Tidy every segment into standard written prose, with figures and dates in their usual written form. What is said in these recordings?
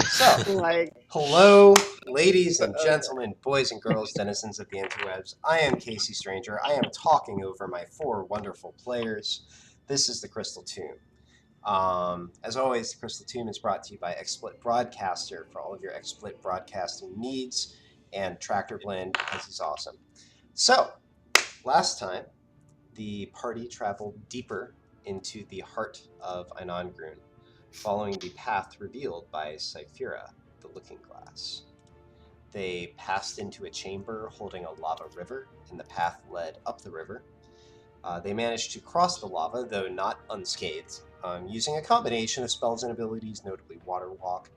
sorry. So, Like, hello, ladies and gentlemen, boys and girls, denizens of the interwebs. I am kcStranger. I am talking over my 4 wonderful players. This is the Crystal Tomb. As always, the Crystal Tomb is brought to you by XSplit Broadcaster for all of your XSplit broadcasting needs, and Tractor Blend because he's awesome. So, last time, the party traveled deeper into the heart of Einangrun, following the path revealed by Cyphira, the Looking Glass. They passed into a chamber holding a lava river, and the path led up the river. They managed to cross the lava, though not unscathed, using a combination of spells and abilities, notably Water Walk.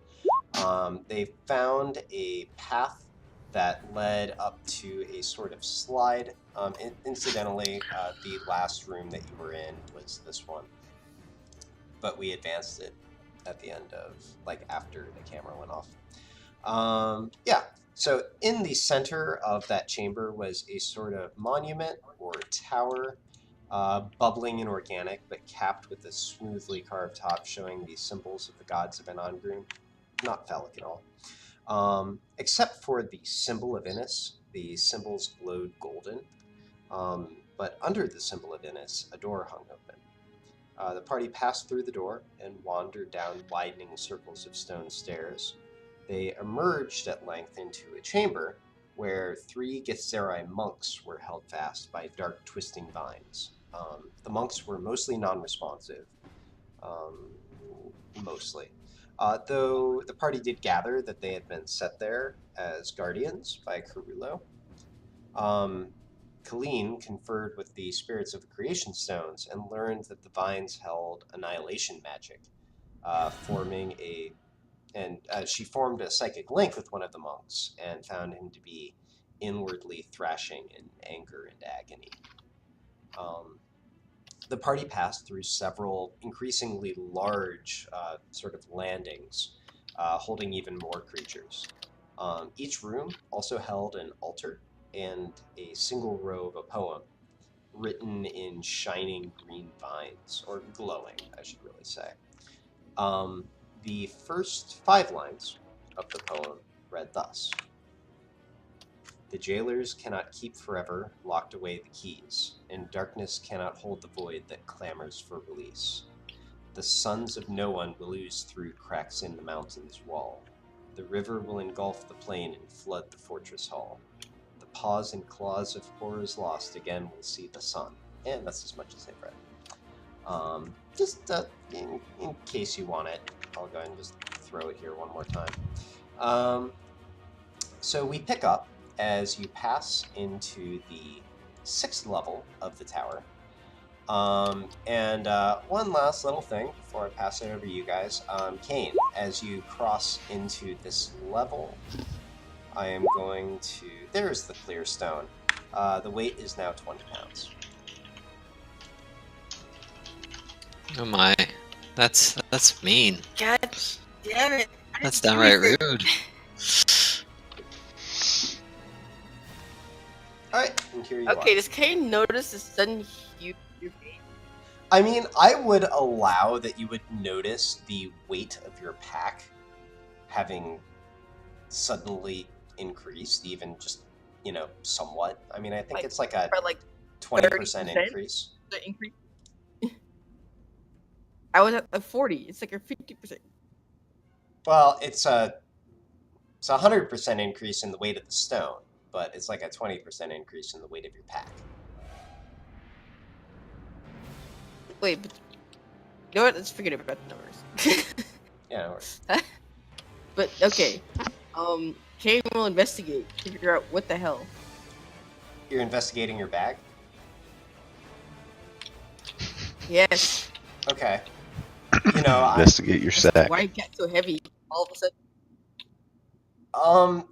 They found a path that led up to a sort of slide. Incidentally, the last room that you were in was this one, but we advanced it at the end of, after the camera went off. So in the center of that chamber was a sort of monument or tower, bubbling and organic, but capped with a smoothly carved top showing the symbols of the gods of Einangrun. Not phallic at all. Except for the symbol of Innis, the symbols glowed golden. But under the symbol of Innis, a door hung open. The party passed through the door and wandered down widening circles of stone stairs. They emerged at length into a chamber where 3 Githzerai monks were held fast by dark twisting vines. The monks were mostly non-responsive, though the party did gather that they had been set there as guardians by Carullo. Colleen conferred with the spirits of the creation stones and learned that the vines held annihilation magic, she formed a psychic link with one of the monks and found him to be inwardly thrashing in anger and agony. The party passed through several increasingly large sort of landings, holding even more creatures. Each room also held an altar and a single row of a poem written in shining green vines, or glowing, I should really say. The first 5 lines of the poem read thus: "The jailers cannot keep forever locked away the keys, and darkness cannot hold the void that clamors for release. The sons of no one will ooze through cracks in the mountain's wall. The river will engulf the plain and flood the fortress hall. The paws and claws of horrors lost again will see the sun." And that's as much as they've read. In case you want it, I'll go ahead and just throw it here one more time. So we pick up as you pass into the 6th level of the tower. One last little thing before I pass it over to you guys. Kane, as you cross into this level, I am going to... There's the clear stone. The weight is now 20 pounds. Oh my. That's mean. God damn it. That's downright rude. Alright, and here you are. Okay, does Kane notice the sudden huge weight? I mean, I would allow that you would notice the weight of your pack having suddenly increased, even just, somewhat. I mean, I think it's like a 20% increase. The increase? I was at 40. It's like a 50%. Well, it's a 100% increase in the weight of the stone, but it's like a 20% increase in the weight of your pack. Wait, but you know what? Let's forget about the numbers. Yeah, no worries. But okay, Kane will investigate to figure out what the hell. You're investigating your bag? Yes. Okay. Investigate your sack. Why it got so heavy all of a sudden?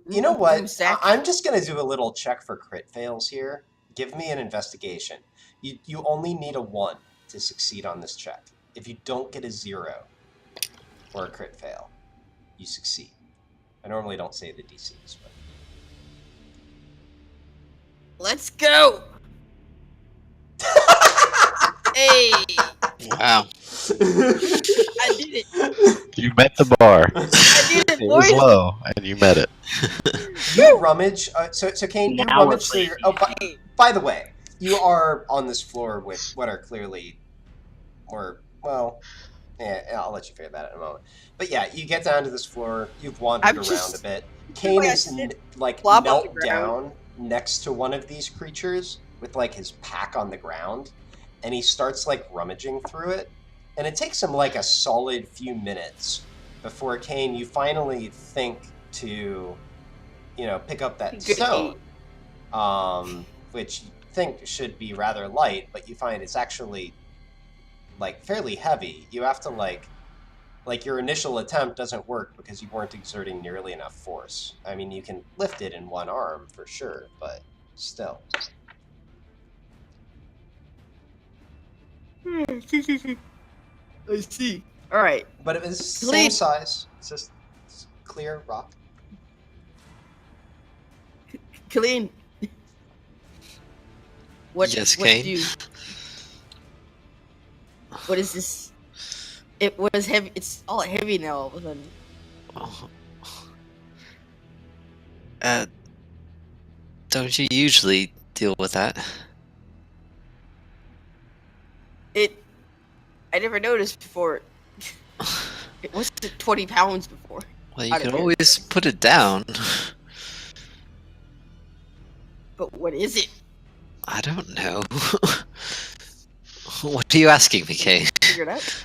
You know what? I'm just gonna do a little check for crit fails here. Give me an investigation. You only need a 1 to succeed on this check. If you don't get a 0 or a crit fail, you succeed. I normally don't say the DCs, but... Let's go! Hey! Wow. I did it! You met the bar. I it, It was boys. low, and you met it. You rummage. So Kane, you Now we're rummage through your. Oh, by the way, you are on this floor with what are clearly, yeah, I'll let you figure that out in a moment. But yeah, you get down to this floor. You've wandered around a bit. Kane is flop on the knelt ground. down next to one of these creatures with like his pack on the ground, and he starts like rummaging through it, and it takes him like a solid few minutes before Kane, you finally think to, pick up that Good stone, which you think should be rather light, but you find it's actually like fairly heavy. You have to like your initial attempt doesn't work because you weren't exerting nearly enough force. I mean, you can lift it in one arm for sure, but still. I see. All right. But it was same size. It's just clear rock. Clean. Yes, Kane? What is this? It was heavy. It's all heavy now all of a sudden. Don't you usually deal with that? I never noticed before. It wasn't 20 pounds before. Well, you can always put it down. But what is it? I don't know. What are you asking me, Kane? Figure it out.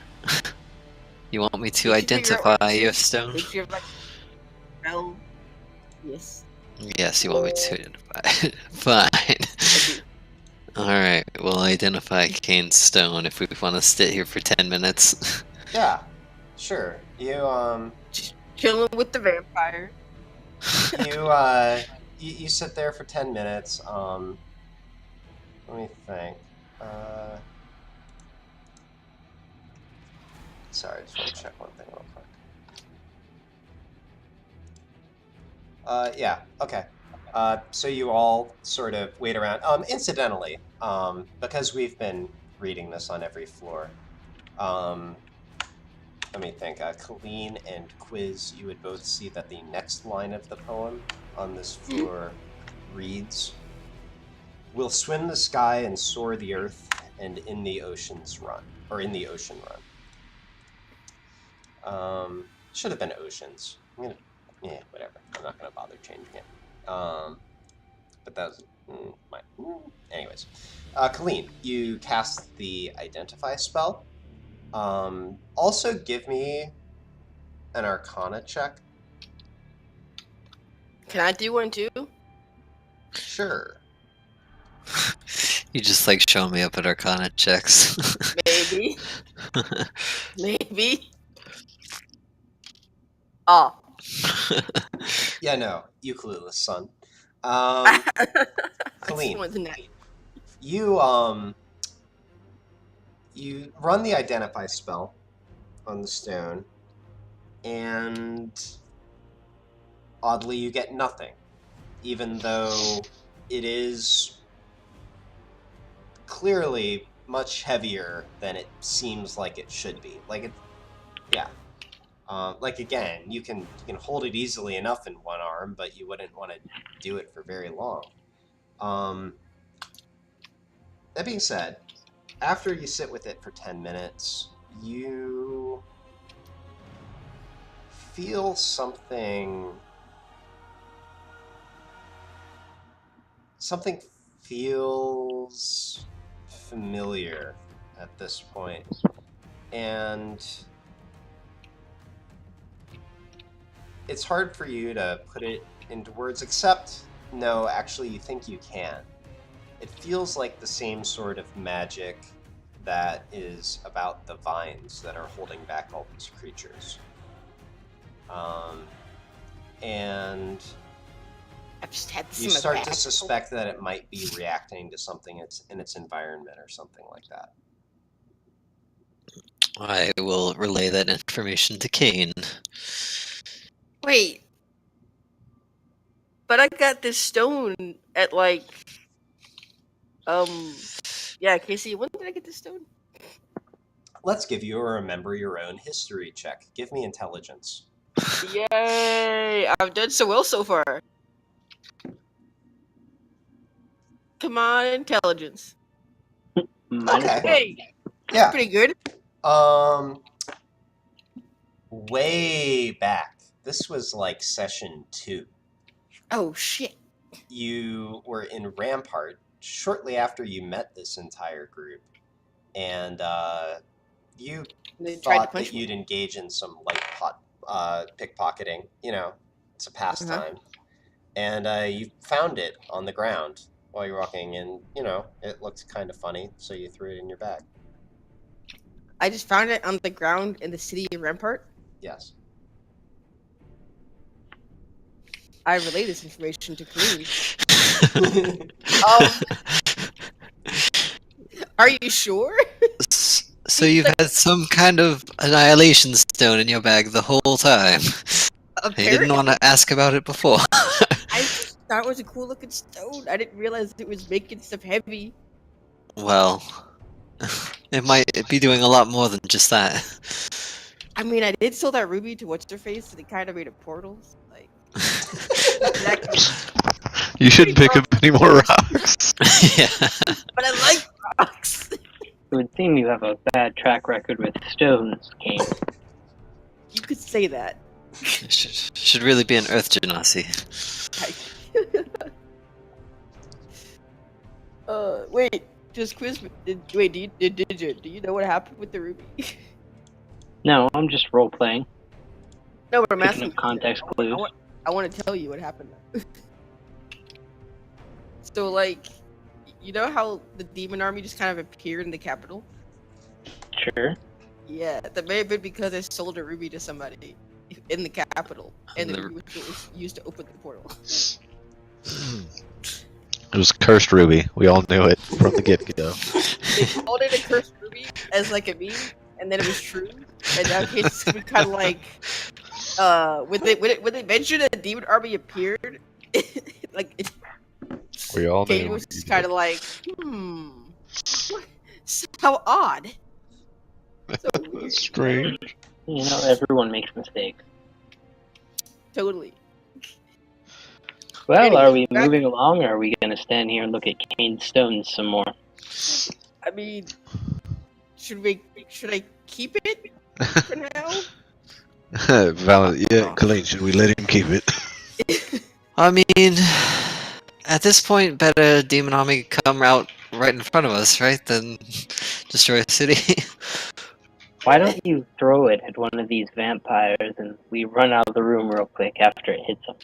You want me to Did you figure out what identify it your is? stone? Did you like, well, yes. Yes, you want me to identify it. Fine. Alright, we'll identify Kane's stone if we want to sit here for 10 minutes. Yeah, sure. You Chilling with the vampire. you sit there for 10 minutes. Let me think. Sorry, I just want to check one thing real quick. Yeah, okay. So you all sort of wait around. Incidentally, because we've been reading this on every floor, let me think. Colleen and Quiz, you would both see that the next line of the poem on this floor reads, "We'll swim the sky and soar the earth, and in the oceans run." Or in the ocean run. Should have been oceans. Whatever. I'm not going to bother changing it. But that was anyways. Colleen, you cast the Identify spell. Also give me an Arcana check. Can I do one too? Sure. You just like showing me up at Arcana checks. Maybe. Maybe. Oh. Yeah, no, you clueless, son. Colleen, you run the Identify spell on the stone, and oddly you get nothing, even though it is clearly much heavier than it seems like it should be. Again, you can hold it easily enough in one arm, but you wouldn't want to do it for very long. That being said, after you sit with it for 10 minutes, you feel something feels familiar at this point, and it's hard for you to put it into words, except, no, actually you think you can. It feels like the same sort of magic that is about the vines that are holding back all these creatures. And I've just had you start to suspect that it might be reacting to something in its environment or something like that. I will relay that information to Kane. Wait. But I got this stone at yeah, Casey, when did I get this stone? Let's give you a remember your own history check. Give me intelligence. Yay! I've done so well so far. Come on, intelligence. Okay. Hey, Yeah. pretty good. Way back. This was like session 2. Oh shit. You were in Rampart shortly after you met this entire group, and you They tried to thought punch that me. you'd engage in some light pickpocketing. You know, it's a pastime. And you found it on the ground while you're walking, and you know it looked kind of funny, so you threw it in your bag. I just found it on the ground in the city of Rampart. Yes. I relay this information to Kareem. Are you sure? So you've had some kind of annihilation stone in your bag the whole time. You didn't want to ask about it before. I just thought it was a cool looking stone. I didn't realize it was making stuff heavy. Well, it might be doing a lot more than just that. I mean, I did sell that ruby to what's her face, and it kind of made a portal. Like, You shouldn't pick up any more rocks. Yeah. but I like rocks. It would seem you have a bad track record with stones, Kane. You could say that. Should really be an Earth Genasi. Wait, just quiz me. Do you know what happened with the ruby? No, I'm just role playing. No, but I'm Picking asking. up context clues. I want to tell you what happened. So, like, you know how the demon army just kind of appeared in the capital? Sure. Yeah, that may have been because I sold a ruby to somebody in the capital, and the ruby was used to open the portal. It was cursed ruby. We all knew it from the get-go. They called it a cursed ruby as like a meme, and then it was true. And now it's kind of like, when they mentioned that the demon army appeared, like We all Kane knew. was just kind of like, how odd. So weird. That's strange. You know, everyone makes mistakes. Totally. Well, Anyway, are we back- moving along, or are we going to stand here and look at Kane's stones some more? I mean, should I keep it for now? Yeah, Colleen, should we let him keep it? I mean, at this point, better demon army come out right in front of us, right? Than destroy a city. Why don't you throw it at one of these vampires and we run out of the room real quick after it hits them?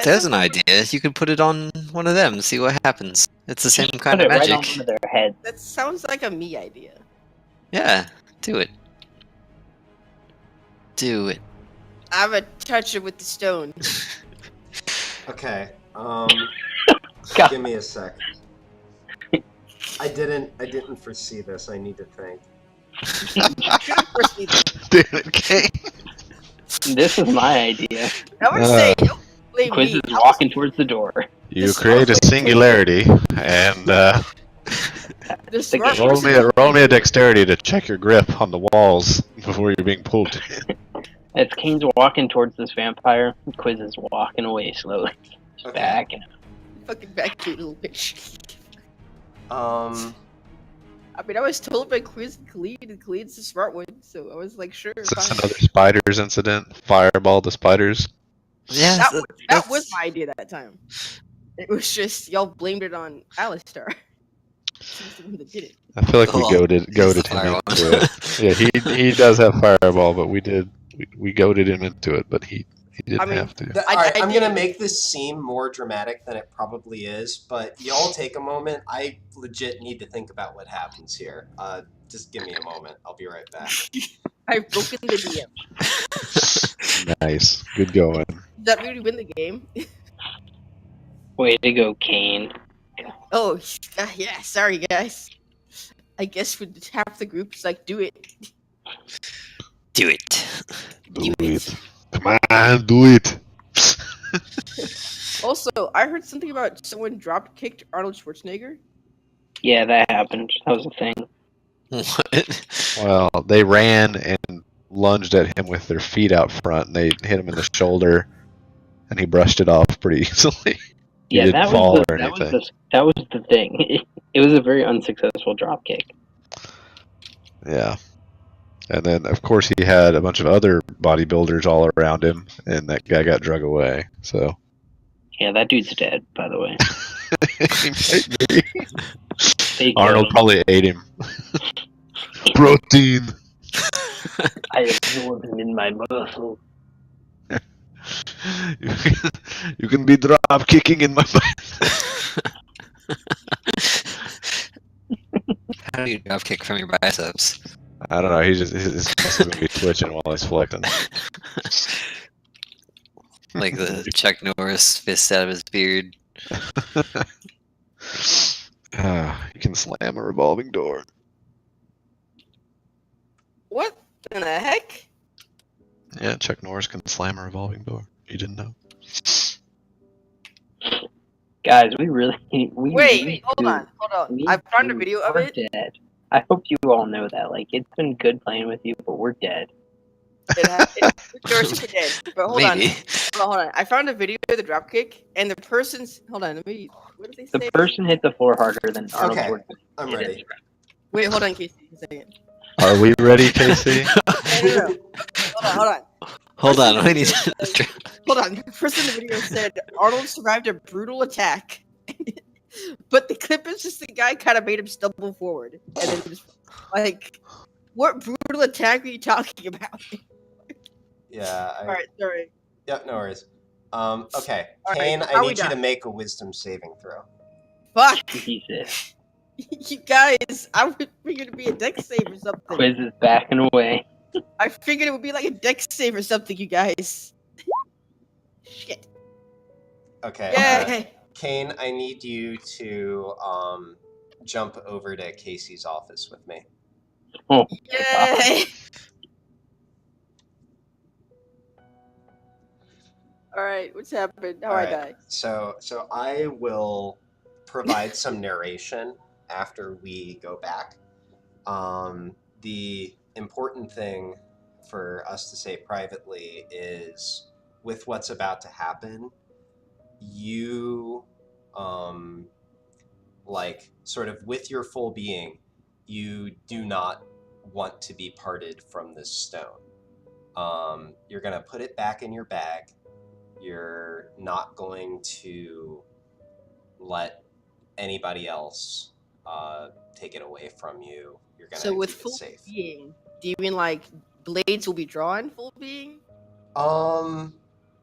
There's an idea. You could put it on one of them, see what happens. It's the same kind Put of it right magic. on one of their heads. That sounds like a me idea. Yeah, do it. Do it. I'm gonna touch it with the stone. Okay. God. Give me a sec. I didn't foresee this. I need to think. Damn it, Kane. This is my idea. I would say, don't blame Quiz me. is walking towards the door. You create a singularity, and The smart roll person- me a dexterity to check your grip on the walls before you're being pulled in. As Kane's walking towards this vampire, Quiz is walking away slowly. Okay. Backing up. Fucking back to little bitch. I I mean, I was told by Quiz and Khalid, and Khalid's the smart one, so I was like, sure, Is this fine. another spiders incident? Fireball the spiders? Yeah, That was my idea that time. It was just, y'all blamed it on Alistar. She's the one that did it. I feel like we Oh, goaded he's the him fireball. into it. Yeah, he does have fireball, but we goaded him into it, but he didn't I mean, have to. Alright, I I'm gonna did- make this seem more dramatic than it probably is, but y'all take a moment. I legit need to think about what happens here. Just give me a moment. I'll be right back. I've broken the DM. Nice, good going. Does that mean we win the game? Way to go, Kane. Oh, yeah, sorry guys. I guess when half the group's like, do it. do it. Do it. Come on, do it. Also, I heard something about someone drop kicked Arnold Schwarzenegger. Yeah, that happened. That was a thing. What? Well, they ran and lunged at him with their feet out front, and they hit him in the shoulder, and he brushed it off pretty easily. He Yeah, didn't that fall was or the, anything. that was the thing. It was a very unsuccessful drop kick. Yeah. And then, of course, he had a bunch of other bodybuilders all around him, and that guy got drug away. So Yeah, that dude's dead, by the way. he might be. They Arnold killed him. probably ate him. Protein. I absorbed him in my muscle. You can be drop kicking in my mind. How do you drop kick from your biceps? I don't know. He's just his muscles gonna be twitching while he's flexing. Like the Chuck Norris fist out of his beard. You can slam a revolving door. What in the heck? Yeah, Chuck Norris can slam a revolving door. You didn't know? Guys, we really... Wait, hold on. I found a video of we're it. Dead. I hope you all know that. Like, it's been good playing with you, but we're dead. You're super dead. But hold Maybe. on. Hold on. I found a video of the dropkick, and the person's... Hold on, let me... What did they say? The person hit the floor harder than Arnold Okay, Schwarzenegger. I'm ready. Wait, hold on, Casey. A second. Are we ready, Casey? No. Hold on. Hold on, we need to... Hold on. The person in the video said Arnold survived a brutal attack, but the clip is just the guy kind of made him stumble forward, and then just like, what brutal attack are you talking about? Yeah. All right, sorry. Yep, no worries. Okay, All right, Kane, how I we need you to done? make a wisdom saving throw. Fuck, Jesus. you guys! I figured it'd be a deck save or something. Quiz is backing away. I figured it would be like a deck save or something, you guys. Shit. Okay. Yay! Kane, I need you to jump over to Casey's office with me. Oh, Yay! All right, what's happened? How I Alright. die? So I will provide some narration after we go back. The important thing for us to say privately is, with what's about to happen, you, like, sort of with your full being, you do not want to be parted from this stone. You're going to put it back in your bag. You're not going to let anybody else take it away from you. You're going to So with keep it full safe. being, do you mean like blades will be drawn full being? Um,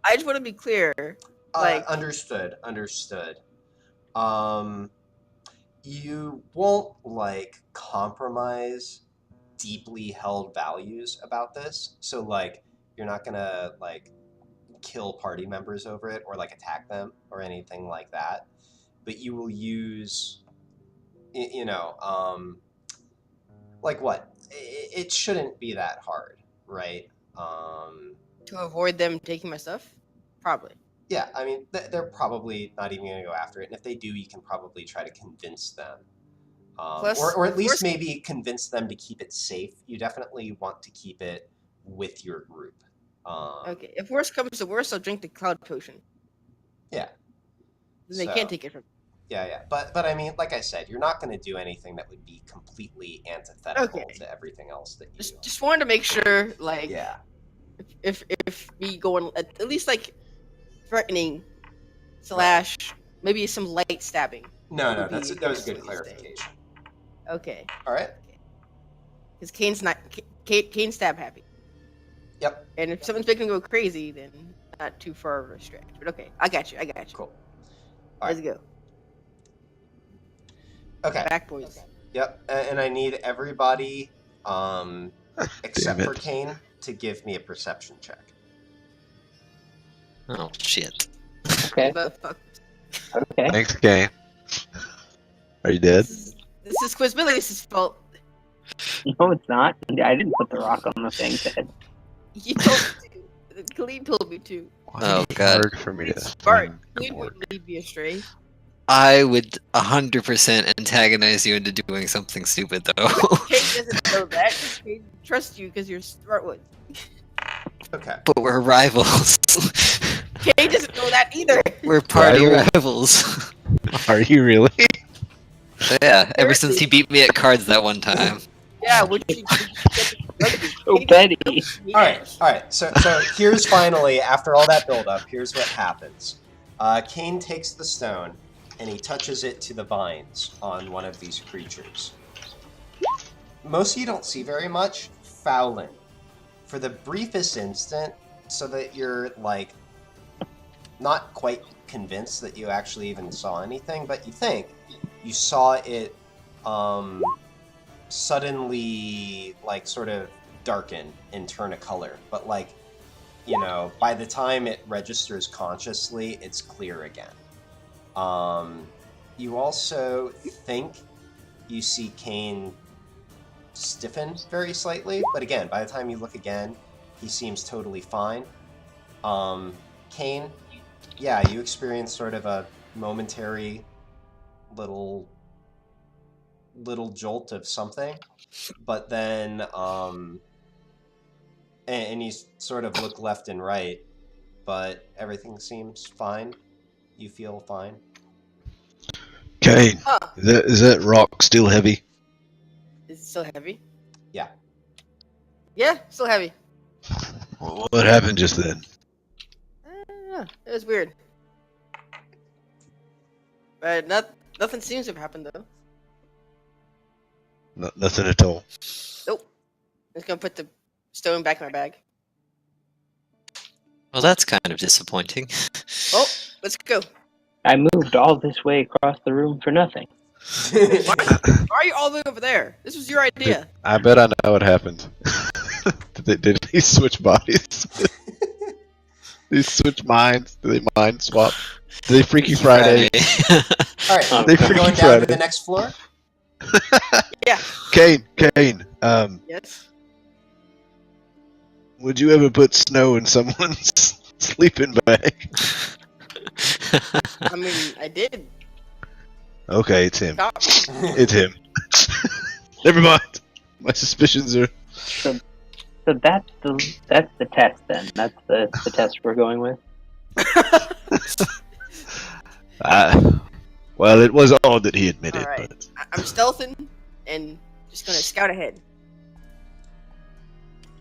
I just want to be clear. Like, understood. You won't, like, compromise deeply held values about this. So, like, you're not gonna, like, kill party members over it or, like, attack them or anything like that. But you will use, like what? It shouldn't be that hard, right? to avoid them taking my stuff? Probably. Yeah, I mean, they're probably not even going to go after it. And if they do, you can probably try to convince them. Plus, or at least worst- maybe convince them to keep it safe. You definitely want to keep it with your group. Okay, if worst comes to worst, I'll drink the cloud potion. Yeah. Then they can't take it from me. Yeah. But I mean, like I said, you're not going to do anything that would be completely antithetical Okay. to everything else that you... Just wanted to make sure, like, Yeah. if we go on at least like threatening / maybe some light stabbing. No, would that was a be good what he's clarification. Okay, All right. because Kane's not Kane's stab happy. Yep. And if someone's making him go crazy, then not too far of a stretch. But okay, I got you. Cool. All Let's right. go. Okay. Back, boys. Yep. And I need everybody, except Damn for it. Kane, to give me a perception check. Oh, shit. okay. But fuck. Okay. Thanks, Kane. Are you dead? This is Quizbilius' fault. No, it's not. I didn't put the rock on the thing. Ted. You told me to. Khalid told me to. Why Oh, is it God. hard for me to Bart, find Khalid work? wouldn't lead me astray. I would 100% antagonize you into doing something stupid, though. Kate doesn't know that. Kate trusts you because you're smart one. Okay. But we're rivals. Kate doesn't know that either. We're party Rival? rivals. Are you really? Yeah, ever since he beat me at cards that one time. Yeah, which you rugby. Oh, Kate Betty. doesn't know All right. All right. So here's finally, after all that buildup, here's what happens. Kane takes the stone and he touches it to the vines on one of these creatures. Most of you don't see very much. Fouling. For the briefest instant, so that you're, like, not quite convinced that you actually even saw anything, but you think you saw it suddenly, like, sort of darken and turn a color. But, like, you know, by the time it registers consciously, it's clear again. You also think you see Kane stiffen very slightly, but again, by the time you look again, he seems totally fine. Kane, yeah, you experience sort of a momentary little jolt of something, but then and you sort of look left and right, but everything seems fine. You feel fine. Kane, Huh. is that rock still heavy? Is it still heavy? Yeah. Yeah, still heavy. What happened just then? It was weird. But nothing seems to have happened though. Nothing at all. Nope. I'm just gonna put the stone back in my bag. Well, that's kind of disappointing. Oh, let's go. I moved all this way across the room for nothing. Why are you all the way over there? This was your idea. I bet I know what happened. Did he switch bodies? Did he switch minds? Did they mind swap? Did they Freaky Friday? All right, They we're Freaky going down to Friday. the next floor. Yeah. Kane, Yes. would you ever put snow in someone's sleeping bag? I mean, I did. Okay, it's him. Stop. It's him. Never mind. My suspicions are. So that's the test then. That's the test we're going with. Well, it was odd that he admitted, Alright. but I'm stealthing and just gonna scout ahead.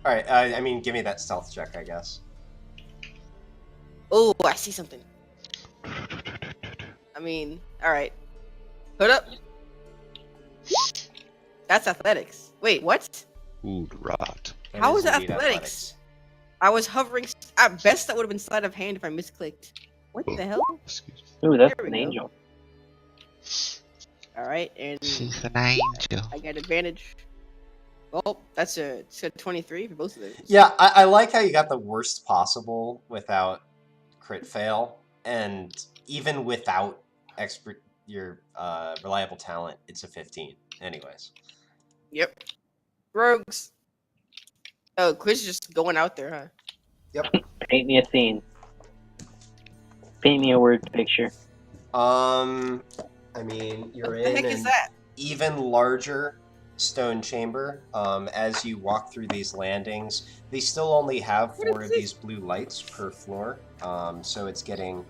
All right, I mean, give me that stealth check, I guess. Oh, I see something. I mean, alright. Put up. That's athletics. Wait, what? ooh, rot. That How is that indeed athletics? I was hovering. At best, that would have been sleight of hand if I misclicked. What the hell? Excuse me. Ooh, that's There we an go. angel. Alright, and She's an angel. I got advantage. Well, it's a 23 for both of those. Yeah, I like how you got the worst possible without crit fail, and even without your reliable talent, it's a 15. Anyways. Yep. Rogues. Oh, Quiz is just going out there, huh? Paint me a scene. Paint me a word picture. I mean, you're What the in heck is an that? even larger stone chamber. As you walk through these landings, they still only have What 4 is of this? these blue lights per floor, so it's getting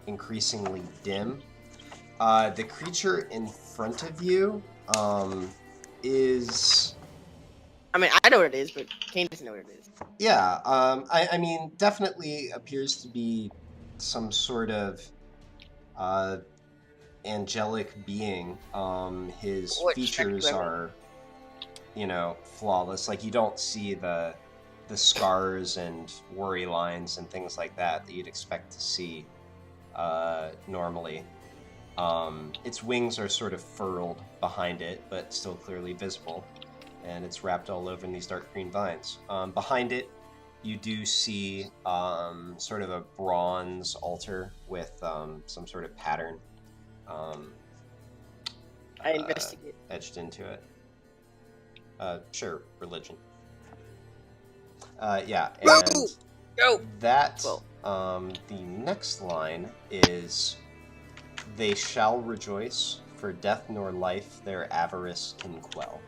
increasingly dim. The creature in front of you is... I mean, I know what it is, but Kane doesn't know what it is. Yeah, I mean, definitely appears to be some sort of angelic being. His What features spectrum? are, you know, flawless. Like, you don't see the scars and worry lines and things like that you'd expect to see normally. Its wings are sort of furled behind it, but still clearly visible. And it's wrapped all over in these dark green vines. Behind it, you do see sort of a bronze altar with some sort of pattern I investigate. etched into it. Sure, religion. Yeah, Whoa! and Go! that, Well. the next line is They shall rejoice, for death nor life their avarice can quell.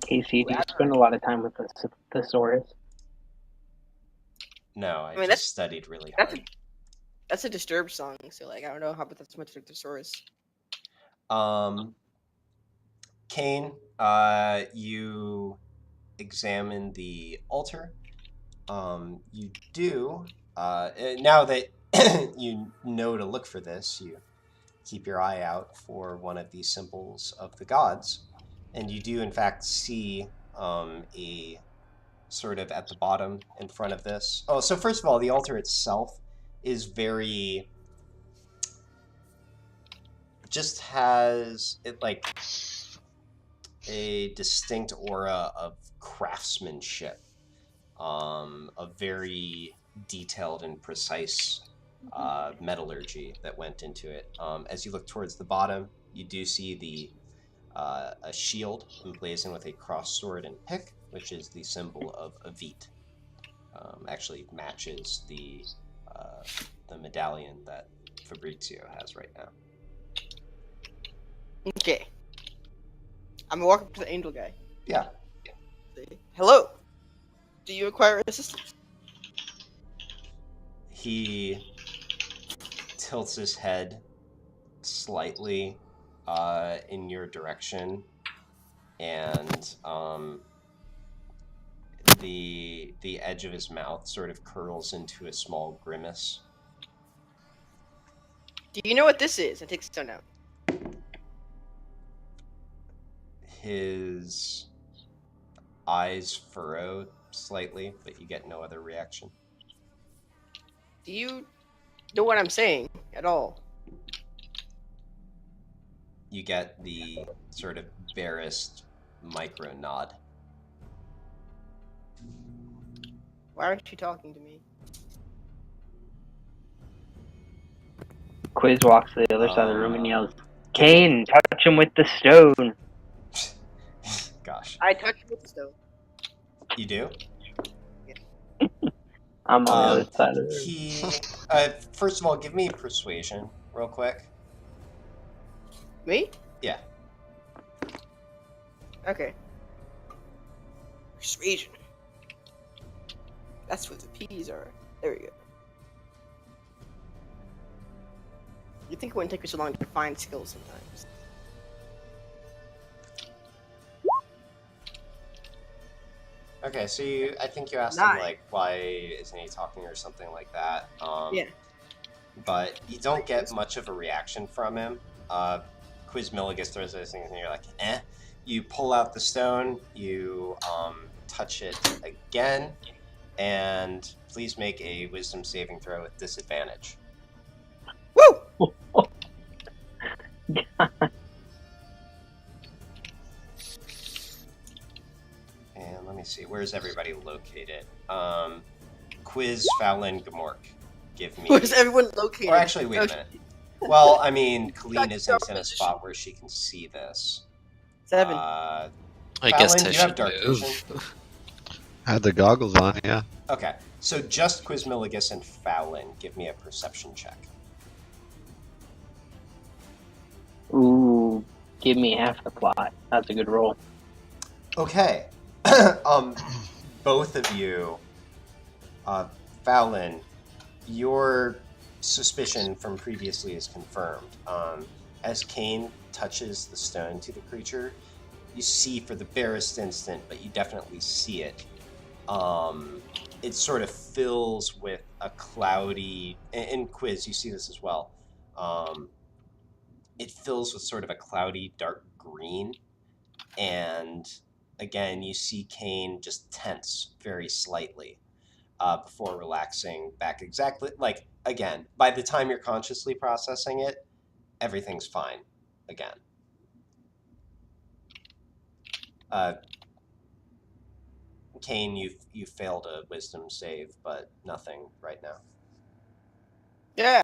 Casey, do you spend a lot of time with the thesaurus? No, I mean, just studied really that's hard. That's a Disturbed song, so like I don't know how, but that's much like Thesaurus. Kane, you examine the altar. You do, now that you know to look for this, you keep your eye out for one of the symbols of the gods, and you do in fact see a sort of at the bottom in front of this. Oh, so first of all, the altar itself is very, just has it like a distinct aura of craftsmanship, a very detailed and precise metallurgy that went into it. As you look towards the bottom, you do see a shield emblazoned with a cross sword and pick, which is the symbol of Avit. Actually matches the medallion that Fabrizio has right now. Okay. I'm gonna walk up to the angel guy. Yeah. Say, hello. Do you require assistance? He tilts his head slightly in your direction, and the edge of his mouth sort of curls into a small grimace. Do you know what this is? And takes his stone out. His eyes furrow slightly, but you get no other reaction. Do you know what I'm saying at all? You get the sort of barest micro nod. Why aren't you talking to me? Quiz walks to the other side of the room and yells, Kane, touch him with the stone. Gosh. I touched him with the stone. You do? I'm on the other side of the room. First of all, give me persuasion real quick. Me? Yeah. Okay. Persuasion. That's what the P's are. There we go. You think it wouldn't take me so long to find skills sometimes. Okay, so I think you asked him, like, why isn't he talking or something like that. Yeah. But you don't get much of a reaction from him. Quizmilligus throws those things and you're like, eh. You pull out the stone, you touch it again, and please make a wisdom saving throw with disadvantage. Woo! And let me see, where's everybody located? Quiz, Fallon, Gamork. Give me... Where's everyone located? Or actually, wait a minute. Well, I mean, Colleen isn't in a spot where she can see this. 7. I Fallon, guess do you have dark vision? I had the goggles on, yeah. Okay, so just Quizmilligus and Fallon, give me a perception check. Ooh, give me half the plot. That's a good roll. Okay. Both of you, Fallon, your suspicion from previously is confirmed. As Kane touches the stone to the creature, you see for the barest instant, but you definitely see it. It sort of fills with a cloudy, in Quiz, you see this as well. It fills with sort of a cloudy, dark green. And again, you see Kane just tense very slightly before relaxing back exactly. Like, again, by the time you're consciously processing it, everything's fine again. Kane, you failed a wisdom save, but nothing right now. Yeah.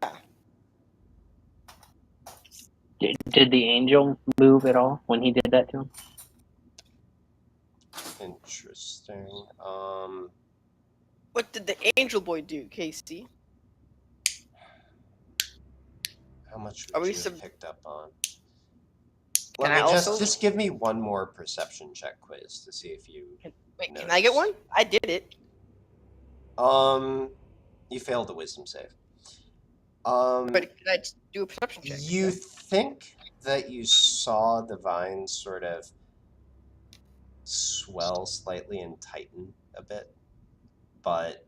Did the angel move at all when he did that to him? Interesting. What did the angel boy do, Casey? How much Are would we you have picked up on? Can Let me I also- just give me one more perception check quiz to see if you Wait, notice. can I get one? I did it. You failed the wisdom save. But can I do a perception check? You think that you saw the vines sort of swell slightly and tighten a bit, but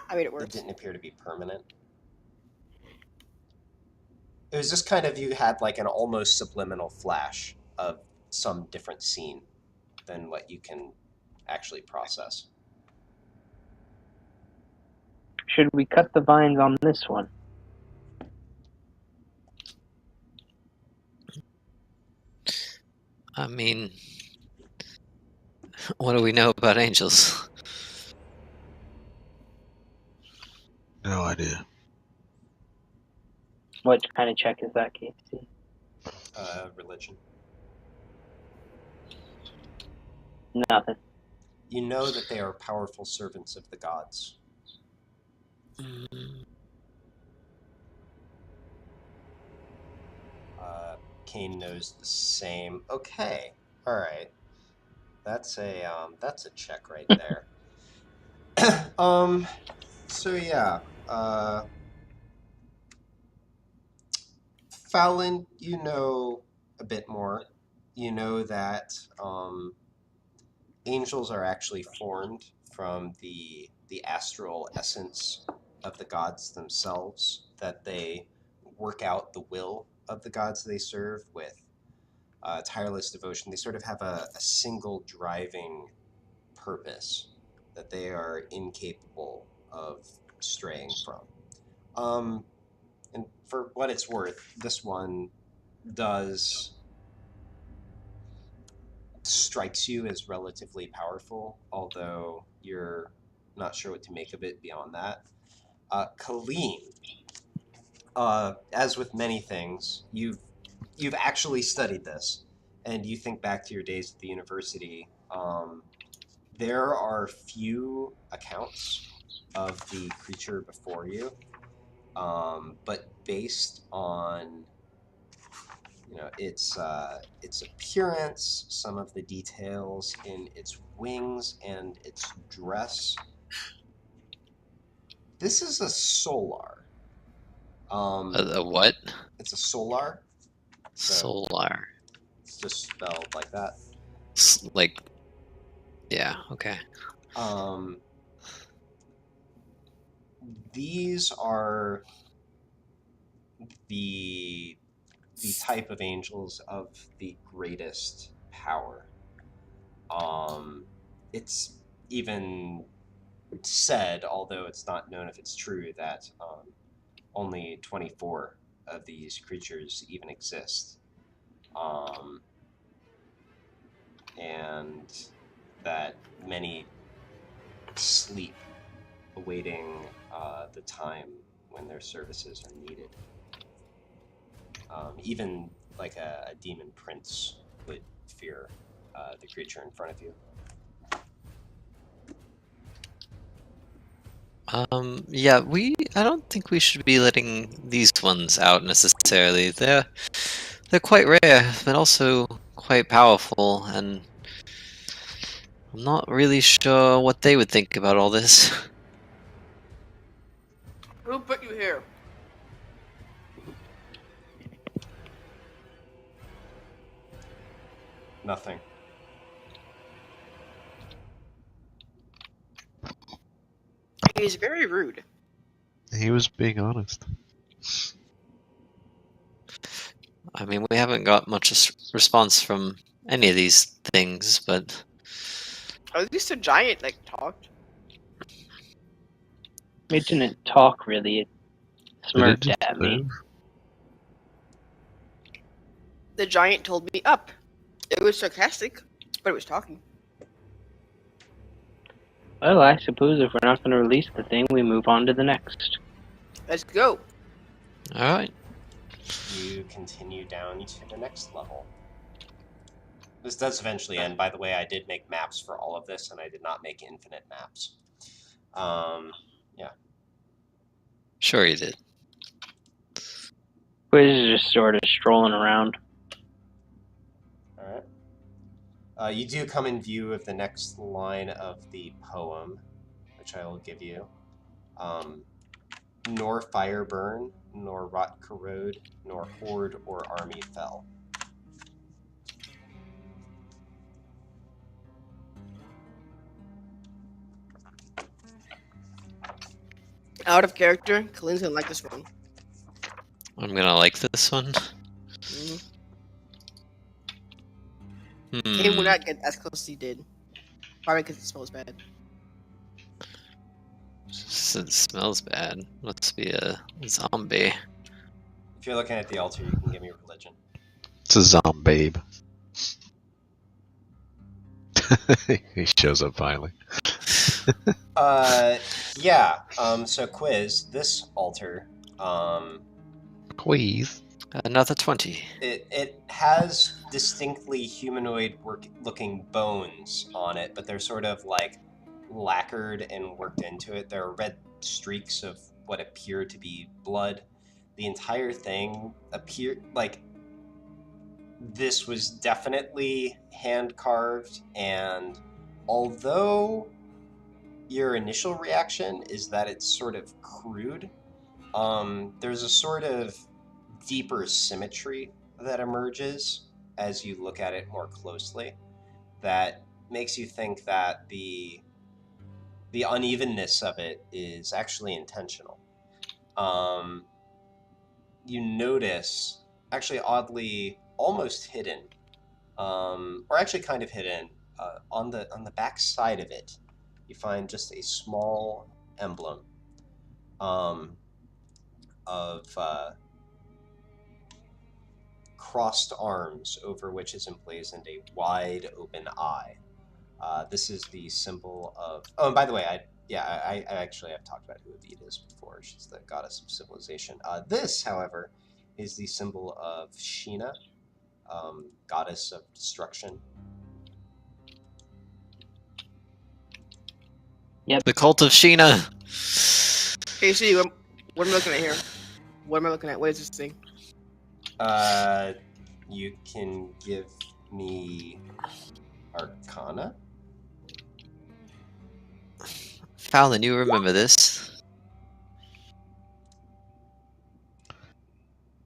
I mean, it it works. didn't appear to be permanent. It was just kind of, you had like an almost subliminal flash of some different scene than what you can actually process. Should we cut the vines on this one? I mean, what do we know about angels? No idea. What kind of check is that, Casey? Religion. Nothing. You know that they are powerful servants of the gods. Kane knows the same. Okay, all right. That's a check right there. So yeah, Fallon, you know a bit more. You know that angels are actually formed from the astral essence of the gods themselves, that they work out the will of the gods they serve with tireless devotion. They sort of have a single driving purpose that they are incapable of straying from. And for what it's worth, this one does strikes you as relatively powerful, although you're not sure what to make of it beyond that. Colleen, as with many things, you've actually studied this, and you think back to your days at the university. There are few accounts of the creature before you, but based on its appearance, some of the details in its wings and its dress, this is a solar. A what? It's a solar. Solar. It's just spelled like that. Like, yeah, okay. These are the type of angels of the greatest power. It's even said, although it's not known if it's true, that only 24 of these creatures even exist. And that many sleep, awaiting the time when their services are needed. Even like a demon prince would fear the creature in front of you. Yeah, I don't think we should be letting these ones out necessarily. They're quite rare, but also quite powerful, and I'm not really sure what they would think about all this. Who put you here? Nothing. He's very rude. He was being honest. I mean, we haven't got much response from any of these things, but At least a giant talked. It didn't talk really. It smirked Did it at me. move? The giant told me up. It was sarcastic, but it was talking. Well, I suppose if we're not going to release the thing, we move on to the next. Let's go. alright. You continue down to the next level. This does eventually end. By the way, I did make maps for all of this, and I did not make infinite maps. Yeah. Sure you did. Quiz is just sort of strolling around. All right. You do come in view of the next line of the poem, which I will give you. Nor fire burn, nor rot corrode, nor horde or army fell. Out of character, Kaleem's gonna like this one. I'm gonna like this one. Kane would not get as close as he did. Probably because it smells bad. It smells bad. Must be a zombie. If you're looking at the altar, you can give me religion. It's a zombie. He shows up finally. Yeah. So quiz this altar. Quiz. Another 20. It has distinctly humanoid looking bones on it, but they're sort of like lacquered and worked into it. There are red streaks of what appear to be blood. The entire thing appeared like this was definitely hand carved, and although your initial reaction is that it's sort of crude, there's a sort of deeper symmetry that emerges as you look at it more closely that makes you think that the unevenness of it is actually intentional. You notice, actually oddly, almost hidden, or actually kind of hidden, on the back side of it, you find just a small emblem of crossed arms over which is emblazoned a wide open eye. This is the symbol of... Oh, and by the way, I actually have talked about who Evita is before. She's the goddess of civilization. This, however, is the symbol of Sheena, goddess of destruction. Yep. The cult of Sheena. Hey, see, what am I looking at here? What am I looking at? What is this thing? You can give me Arcana. Fallon, you remember this?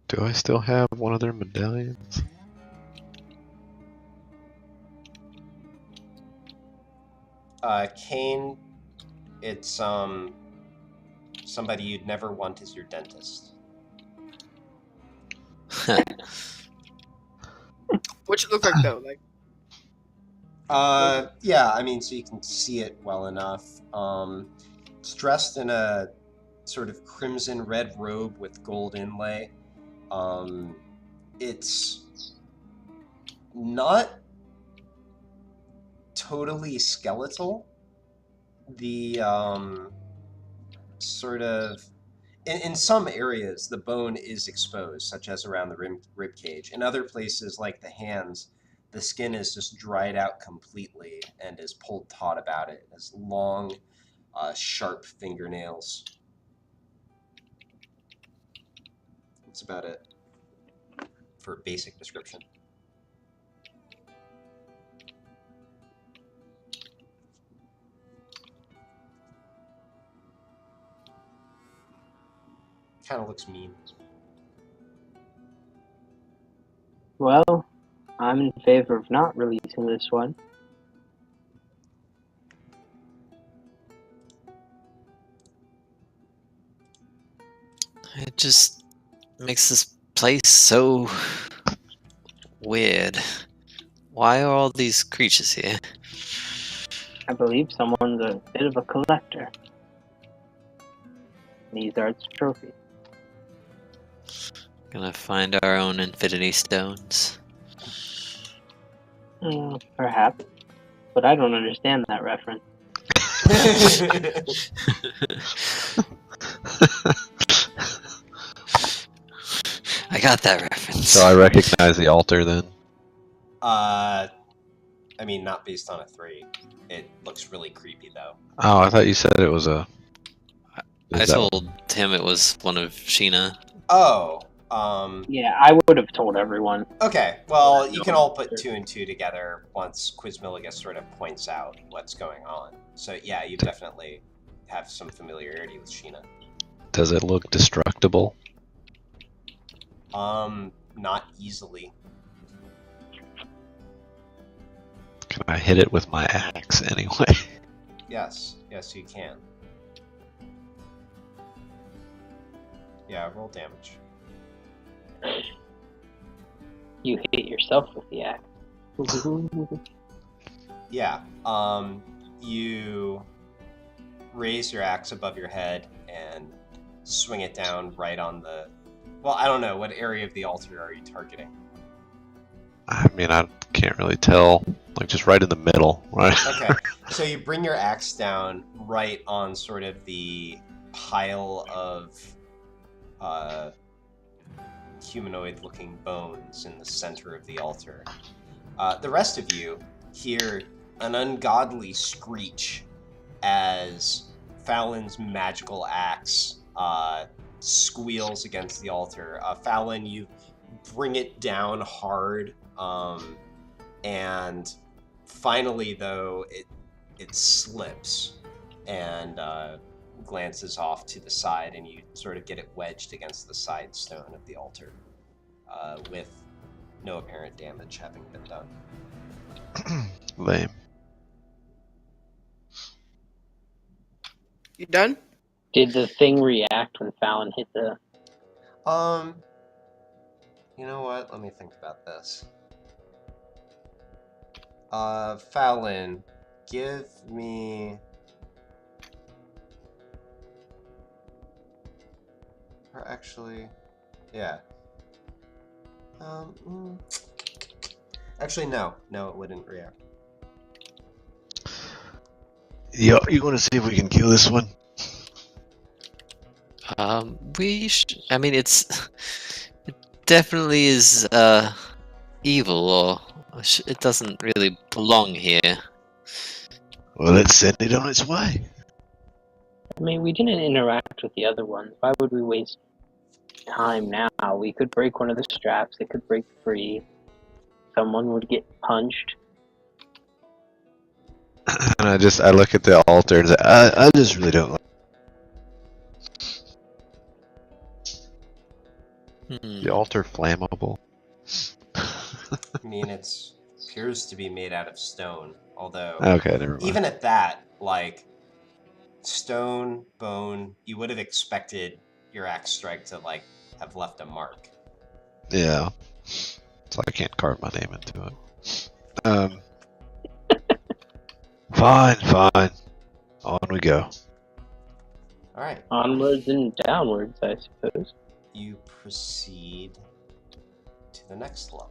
Do I still have one of their medallions? Kane, it's somebody you'd never want as your dentist. What's it look like though? Like, yeah, I mean, so you can see it well enough. It's dressed in a sort of crimson red robe with gold inlay. It's not totally skeletal. The sort of in some areas the bone is exposed, such as around the rib cage. In other places, like the hands, the skin is just dried out completely and is pulled taut about it. It has long, sharp fingernails. That's about it for basic description. Kind of looks mean. Well, I'm in favor of not releasing this one. It just makes this place so weird. Why are all these creatures here? I believe someone's a bit of a collector. These are its trophies. Gonna find our own infinity stones. Perhaps. But I don't understand that reference. I got that reference. So I recognize the altar then. I mean, not based on a 3. It looks really creepy, though. Oh, I thought you said it was a... I told him it was one of Sheena. Oh, Yeah, I would have told everyone. Okay, well, you can all put 2 and 2 together once Quizmilligus sort of points out what's going on. So yeah, you definitely have some familiarity with Sheena. Does it look destructible? Not easily. Can I hit it with my axe anyway? Yes, you can. Yeah, roll damage. You hit yourself with the axe. Yeah, you raise your axe above your head and swing it down right on the... Well, I don't know, what area of the altar are you targeting? I mean, I can't really tell. Like, just right in the middle, right? Okay, so you bring your axe down right on sort of the pile of humanoid-looking bones in the center of the altar. The rest of you hear an ungodly screech as Fallon's magical axe squeals against the altar. Fallon, you bring it down hard, and finally, though, it slips and glances off to the side, and you sort of get it wedged against the side stone of the altar, with no apparent damage having been done. Lame. You done? Did the thing react when Fallon hit the... You know what? Let me think about this. Fallon, give me... Or actually... Yeah. Actually, no. No, it wouldn't react. Yo, you want to see if we can kill this one? I mean, it definitely is evil, or it doesn't really belong here. Well, let's send it on its way. I mean, we didn't interact with the other ones. Why would we waste time now? We could break one of the straps. It could break free. Someone would get punched. And I look at the altar and say, I just really don't like the altar flammable. I mean, it appears to be made out of stone, although... Okay, never mind. Even at that, like, stone, bone, you would have expected your axe strike to, like, have left a mark. Yeah. So I can't carve my name into it. Fine. On we go. Alright. Onwards and downwards, I suppose. You proceed to the next level.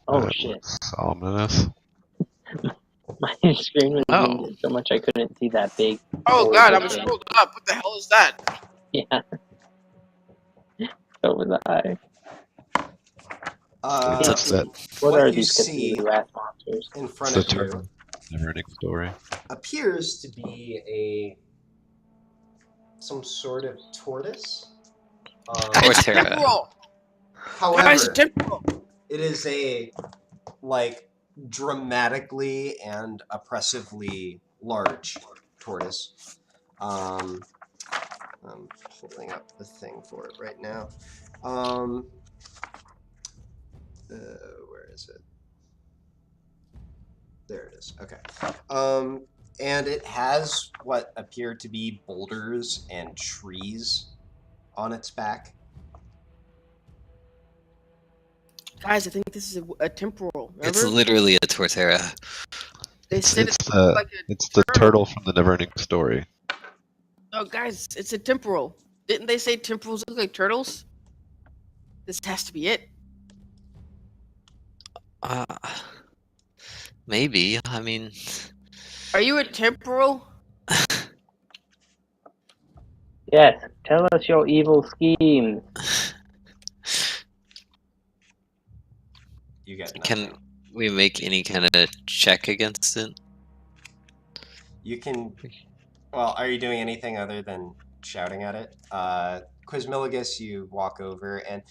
Oh, That shit. looks ominous. My screen was zoomed so much I couldn't see that big. Oh god, I was scrolled up. What the hell is that? Yeah. So was I. What are you these see rat monsters? in front It's of a you never-ending story. appears to be some sort of tortoise. It's temporal! Guys, However, temporal! it is a, like, dramatically and oppressively large tortoise. I'm pulling up the thing for it right now. Where is it? There it is. Okay. And it has what appear to be boulders and trees on its back. Guys, I think this is a temporal. Remember? It's literally a tortera. They said It's like the turtle from the never-ending story. Oh, guys, it's a temporal. Didn't they say temporals look like turtles? This has to be it. Maybe. I mean, Are you a temporal? Yes, tell us your evil schemes. You get Can nothing. we make any kind of check against it? You can. Well, are you doing anything other than shouting at it? Quizmiligus, you walk over and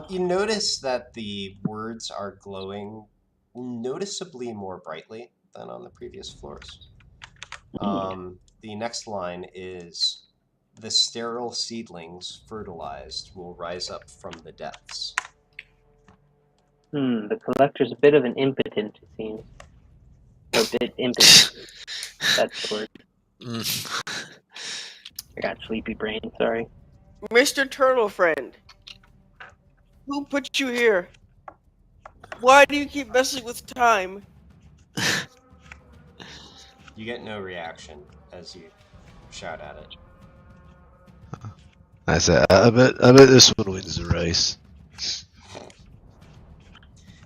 you notice that the words are glowing noticeably more brightly than on the previous floors. The next line is, "The sterile seedlings fertilized will rise up from the depths." The collector's a bit of an impotent, it seems. Or a bit impotent. That's the word. I got sleepy brain, sorry. Mr. Turtle Friend, who put you here? Why do you keep messing with time? You get no reaction as you shout at it. I said, I bet this one wins the race.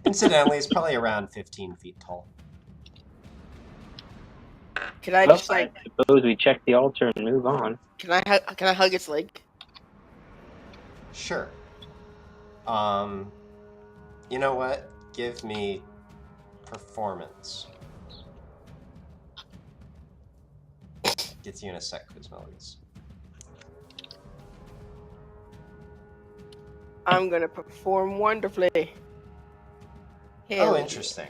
Incidentally, it's probably around 15 feet tall. Can I Well, just like? I suppose we check the altar and move on. Can I hug its leg? Sure. You know what? Give me performance. Gets you in a sec, Quizmiligus. I'm gonna perform wonderfully. Oh, interesting.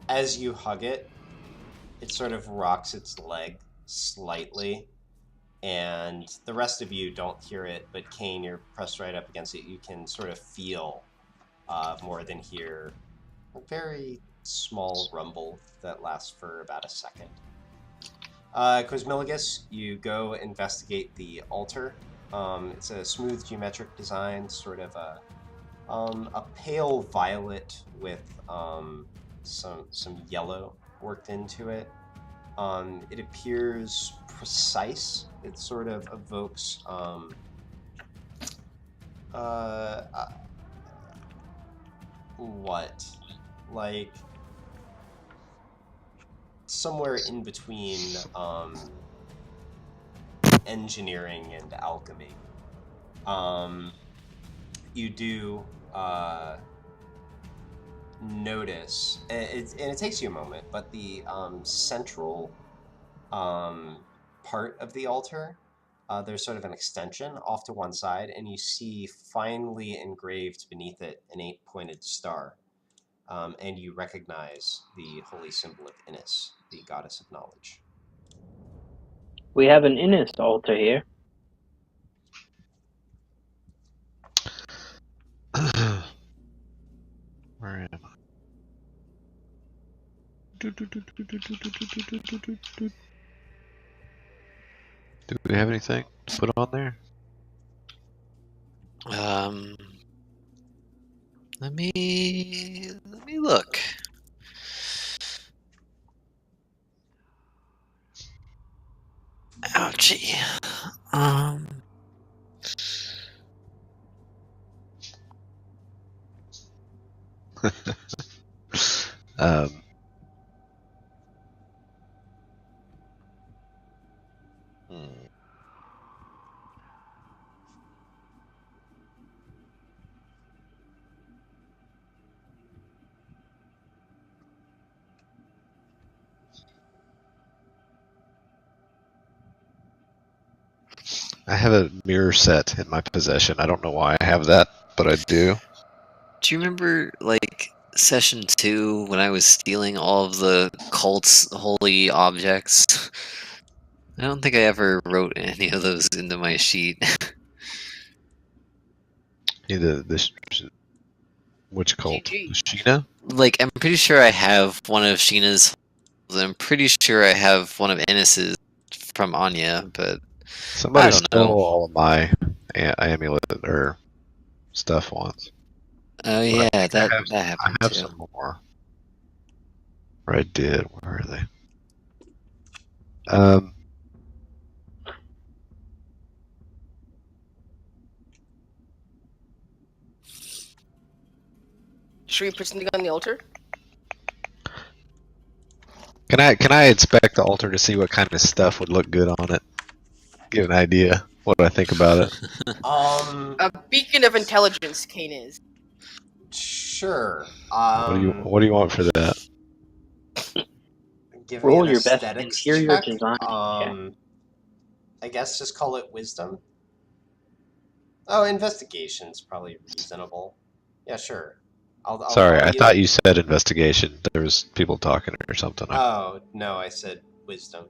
As you hug it, it sort of rocks its leg slightly, and the rest of you don't hear it, but Kane, you're pressed right up against it. You can sort of feel more than hear a very small rumble that lasts for about a second. Quizmiligus, you go investigate the altar. It's a smooth geometric design, sort of a pale violet with some yellow worked into it. It appears precise. It sort of evokes what? Like somewhere in between engineering and alchemy. You do notice, and it takes you a moment, but the central part of the altar, there's sort of an extension off to one side, and you see finely engraved beneath it an 8-pointed star. And you recognize the holy symbol of Innis, the goddess of knowledge. We have an Innis altar here. Where am I? Do we have anything to put on there? Let me look. Ouchie. um, I have a mirror set in my possession. I don't know why I have that, but I do. Do you remember, like, session 2 when I was stealing all of the cult's holy objects? I don't think I ever wrote any of those into my sheet. Either this, which cult? GG. Sheena? Like, I'm pretty sure I have one of Sheena's. I'm pretty sure I have one of Ennis's from Anya, but Somebody I don't stole know. all of my amulet or stuff once. Oh But yeah, I that have happened too. some more. Or I did. Where are they? Should we put something on the altar? Can I inspect the altar to see what kind of stuff would look good on it? give an idea what I think about it. A beacon of intelligence, Kane is. Sure. What do you want for that? Give Roll me an your best aesthetics interior check. design check. I guess just call it wisdom. Oh, investigation's probably reasonable. Yeah, sure. Sorry, I you... thought you said investigation. There was people talking or something. Oh no, I said wisdom.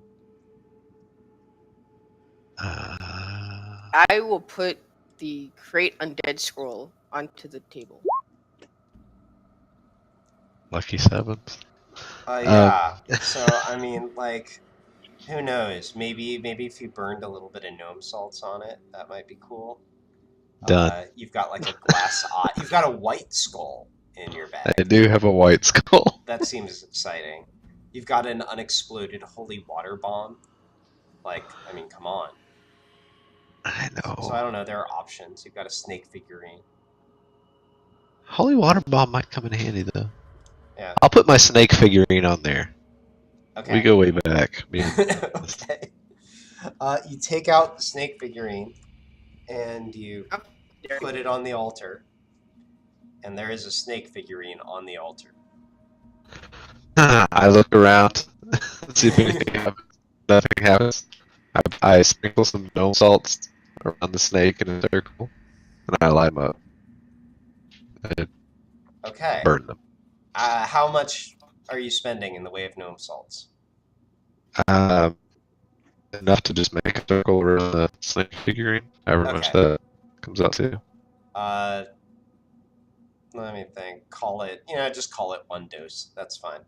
I will put the Create Undead scroll onto the table. Lucky sevens. Yeah. So I mean, like, who knows? Maybe if you burned a little bit of gnome salts on it, that might be cool. Done. You've got like a glass eye. You've got a white skull in your bag. I do have a white skull. That seems exciting. You've got an unexploded holy water bomb. Like, I mean, come on. I know. So I don't know. There are options. You've got a snake figurine. Holy water bomb might come in handy though. Yeah. I'll put my snake figurine on there. Okay. We go way back. Okay. You take out the snake figurine and you put it on the altar. And there is a snake figurine on the altar. I look around, see if anything happens. Nothing happens. I sprinkle some gnome salts around the snake in a circle, and I light them up. I Okay. burn them. How much are you spending in the way of gnome salts? Enough to just make a circle around the snake figurine. However much that comes out to. Let me think. Just call it one dose. That's fine.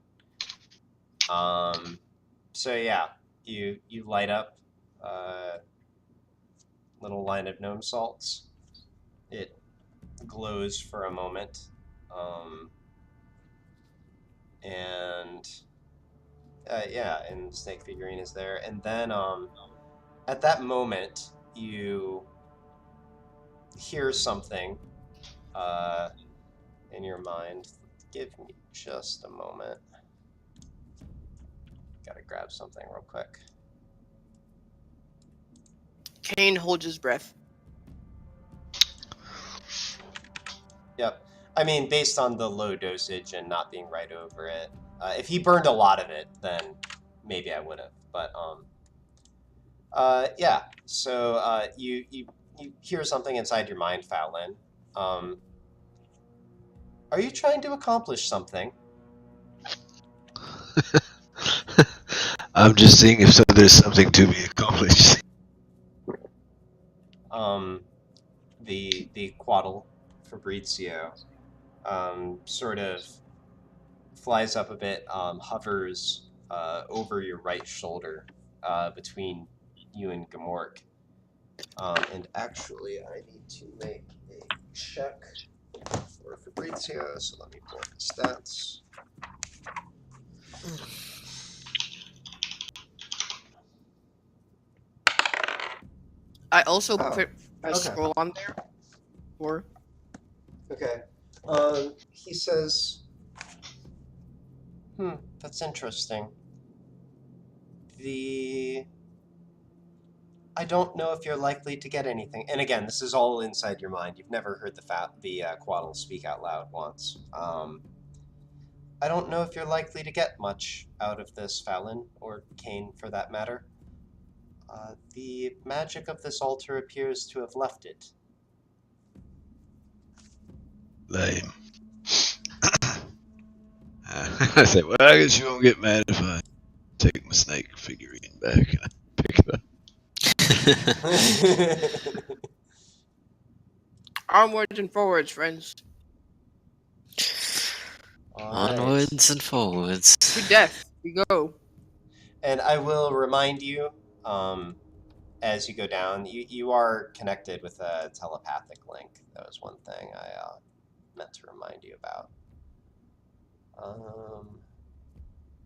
So yeah, you light up a little line of gnome salts. It glows for a moment, and the snake figurine is there. And then at that moment, you hear something in your mind. Give me just a moment. Gotta grab something real quick. Kane holds his breath. Yep. I mean, based on the low dosage and not being right over it, if he burned a lot of it, then maybe I would have. But yeah. So you hear something inside your mind, Fallon. Are you trying to accomplish something? I'm just seeing if there's something to be accomplished. The Quaddle Fabrizio sort of flies up a bit, hovers over your right shoulder between you and Gamork. And actually, I need to make a check for Fabrizio, so let me pull up the stats. I also put a scroll on there. Okay. He says, that's interesting. I don't know if you're likely to get anything. And again, this is all inside your mind. You've never heard the Quaddle speak out loud once. I don't know if you're likely to get much out of this, Fallon, or Kane for that matter. The magic of this altar appears to have left it. Lame. I say, well, I guess you won't get mad if I take my snake figurine back and pick it up. Onwards and forwards, friends. Onwards and forwards. To death, we go. And I will remind you, as you go down, you are connected with a telepathic link. That was one thing I meant to remind you about.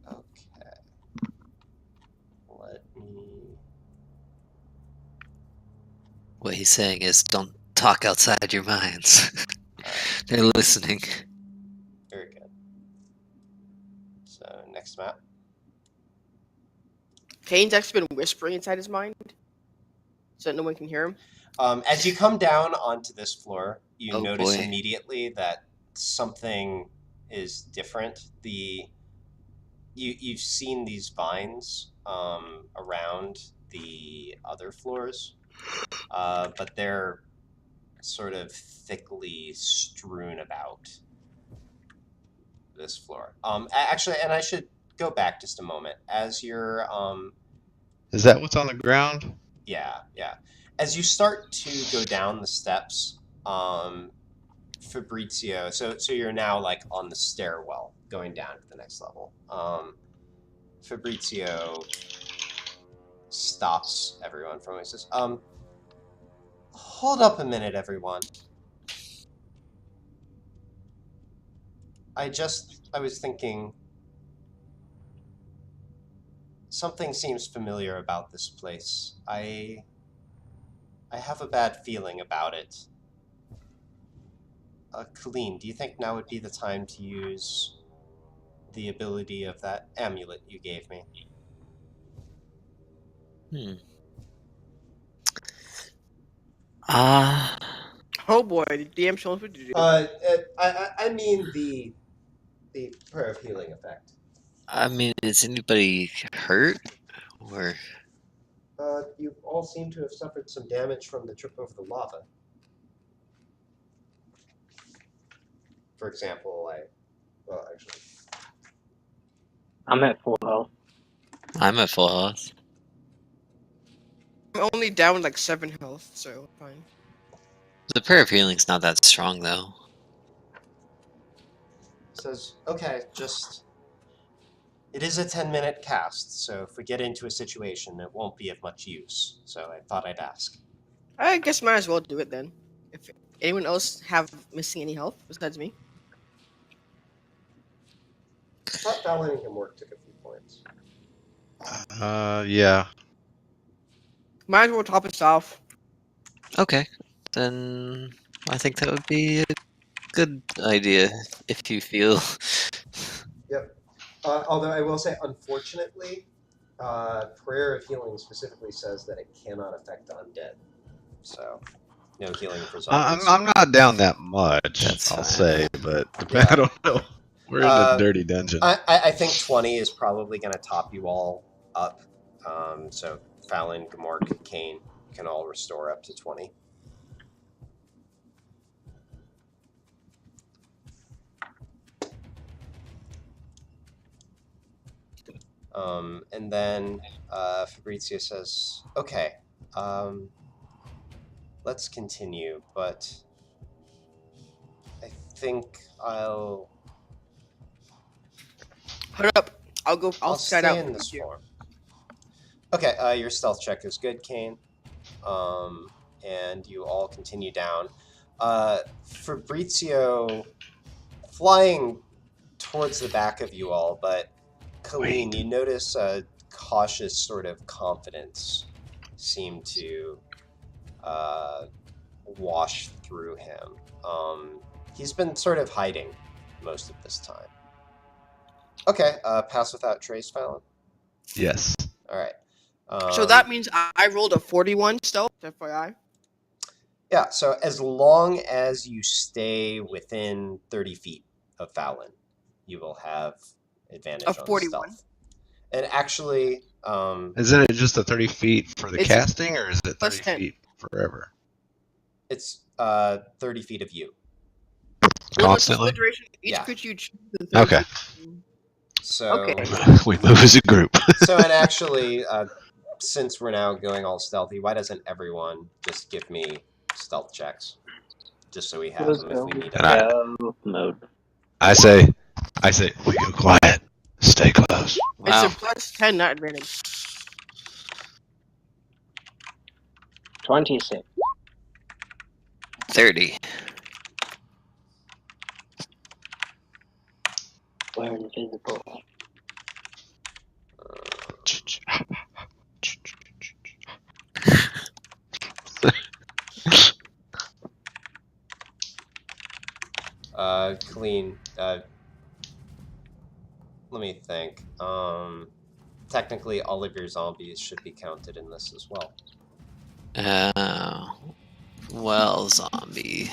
Okay. Let me... What he's saying is, don't talk outside your minds. They're listening. Very good. So, next map. Kane's actually been whispering inside his mind. so that no one can hear him. As you come down onto this floor, you Oh, notice boy. immediately that something is different. You've seen these vines around the other floors, but they're sort of thickly strewn about this floor. Actually, and I should go back just a moment. As you're Is that what's on the ground? yeah. As you start to go down the steps, Fabrizio, so you're now like on the stairwell going down to the next level. Fabrizio stops everyone from it. Says, hold up a minute, everyone. I was thinking something seems familiar about this place. I have a bad feeling about it. Colleen, do you think now would be the time to use the ability of that amulet you gave me? Oh boy, the DM shows what to do. I mean the prayer of healing effect. I mean, is anybody hurt? Or You all seem to have suffered some damage from the trip over the lava. For example, actually, I'm at full health. I'm at full health. I'm only down like 7 health, so fine. The prayer of healing's not that strong, though. says, okay, it is a 10-minute cast, so if we get into a situation, it won't be of much use. So I thought I'd ask. I guess might as well do it then. If anyone else have missing any health besides me? I thought Fallon and Gamork took a few points. Yeah. Might as well top us off. Okay, then I think that would be a good idea if you feel. Yep. Although I will say, unfortunately, prayer of healing specifically says that it cannot affect the undead. So, no healing for zombies. I'm not down that much, That's I'll fine. say, but Yeah. I don't know. We're in a dirty dungeon. I think 20 is probably going to top you all up. So Fallon, Gamork, Kane can all restore up to 20. And then Fabrizio says, okay, let's continue, but I think I'll Hold up. I'll stay out. in this form. Okay, your stealth check is good, Kane. And you all continue down. Fabrizio flying towards the back of you all, but Colleen, you notice a cautious sort of confidence seem to wash through him. He's been sort of hiding most of this time. Okay, pass without trace, Fallon. Yes. All right. So that means I rolled a 41 stealth, FYI. Yeah, so as long as you stay within 30 feet of Fallon, you will have advantage on 41. stealth. And actually, Isn't it just a 30 feet for the It's casting, or is it 30 plus 10. feet forever? it's 30 feet of you. Constantly? Each Yeah. creature you choose. Okay. So, Okay. We move as a group. so and actually, since we're now going all stealthy, why doesn't everyone just give me stealth checks? Just so we have Let's them if go. we need And them. Stealth mode. I say, we go quiet. Stay close. Wow. It's a plus 10, not advantage. 26. 30. We're invisible. Clean. Let me think. Technically, all of your zombies should be counted in this as well. Well, zombie.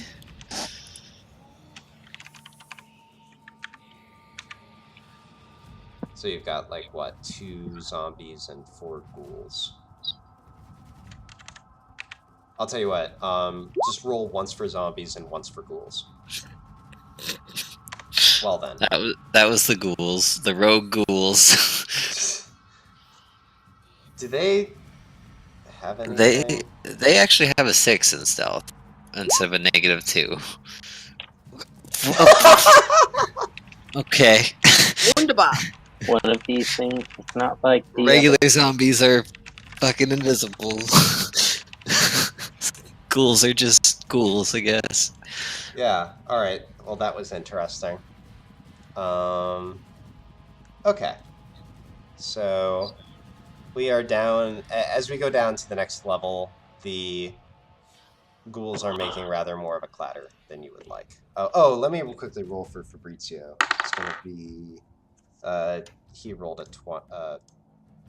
So you've got like what, 2 zombies and 4 ghouls. I'll tell you what. Just roll once for zombies and once for ghouls. Well then. That was the ghouls, the rogue ghouls. Do they have anything? They actually have a 6 in stealth instead of a -2. Okay. Wunderbar. One of these things, it's not like the Regular zombies are fucking invisible. Ghouls are just ghouls, I guess. Yeah. All right. Well, that was interesting. Okay. So we are down. As we go down to the next level, the ghouls are making rather more of a clatter than you would like. Oh, let me quickly roll for Fabrizio. It's going to be. He rolled a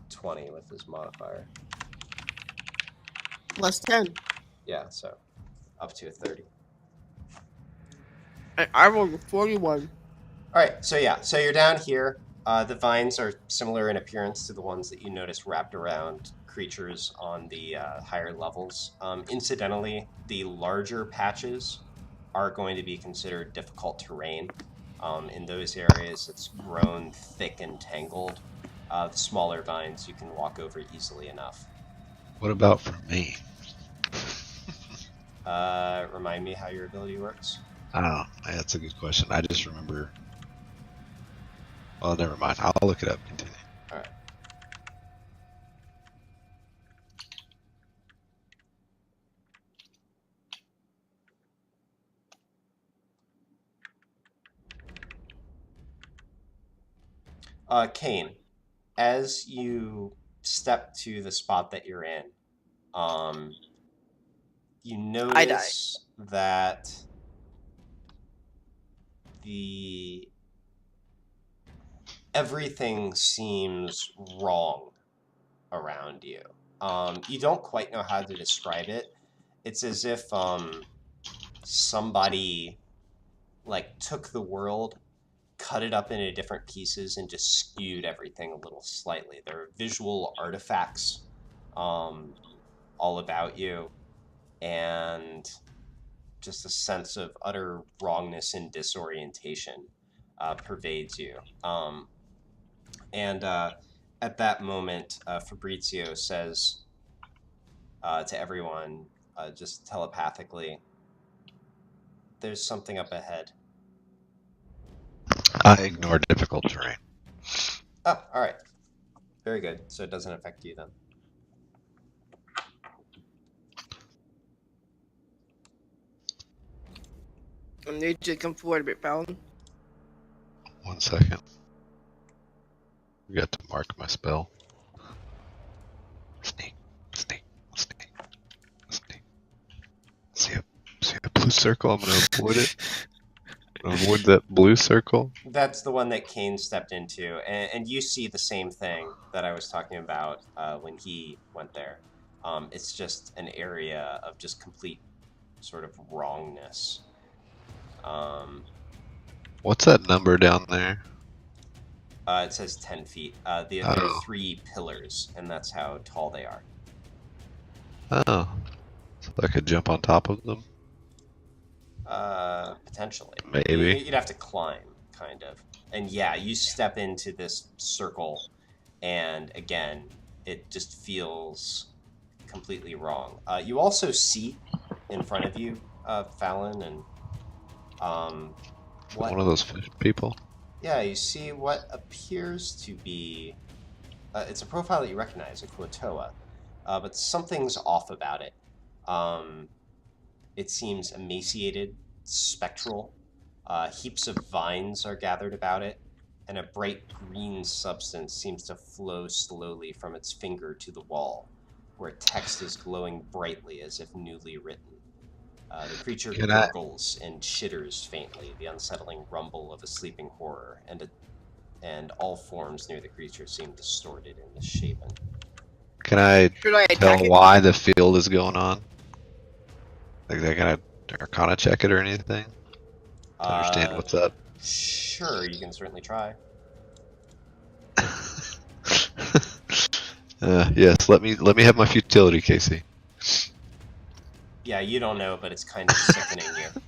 20 with his modifier. Plus 10. Yeah, so up to a 30. I rolled a 41. All right, so yeah, so you're down here. The vines are similar in appearance to the ones that you notice wrapped around creatures on the higher levels. Incidentally, the larger patches are going to be considered difficult terrain. In those areas, it's grown thick and tangled. The smaller vines you can walk over easily enough. What about for me? Remind me how your ability works. Oh, that's a good question. I just remember. Well, never mind. I'll look it up. Continue. All right. Kane, as you step to the spot that you're in, you notice that everything seems wrong around you. You don't quite know how to describe it. It's as if somebody like took the world, cut it up into different pieces, and just skewed everything a little slightly. There are visual artifacts all about you, and just a sense of utter wrongness and disorientation pervades you. And at that moment, Fabrizio says to everyone, just telepathically, "There's something up ahead." I ignore difficult terrain. Oh, all right. Very good. So it doesn't affect you then. I need you to come forward a bit, Fallon. 1 second. We got to mark my spell. Sneak, sneak, sneak, sneak. See a blue circle? I'm gonna avoid it. Avoid that blue circle. That's the one that Kane stepped into, and you see the same thing that I was talking about when he went there. It's just an area of just complete sort of wrongness. What's that number down there? It says 10 feet. There are 3 pillars, and that's how tall they are. Oh, so I could jump on top of them? Potentially. Maybe. You'd have to climb, kind of. And yeah, you step into this circle, and again, it just feels completely wrong. You also see in front of you, Fallon, and One of those fish people? Yeah, you see what appears to be... it's a profile that you recognize, a Kuotoa, but something's off about it. It seems emaciated, spectral. Heaps of vines are gathered about it, and a bright green substance seems to flow slowly from its finger to the wall, where text is glowing brightly as if newly written. The creature gurgles and chitters faintly, the unsettling rumble of a sleeping horror, and all forms near the creature seem distorted and misshapen. Can I Should I tell attack it? why the field is going on? Like, can I Arcana check it or anything to understand what's up? Sure, you can certainly try. Yes, let me have my futility, Casey. Yeah, you don't know, but it's kind of sickening you.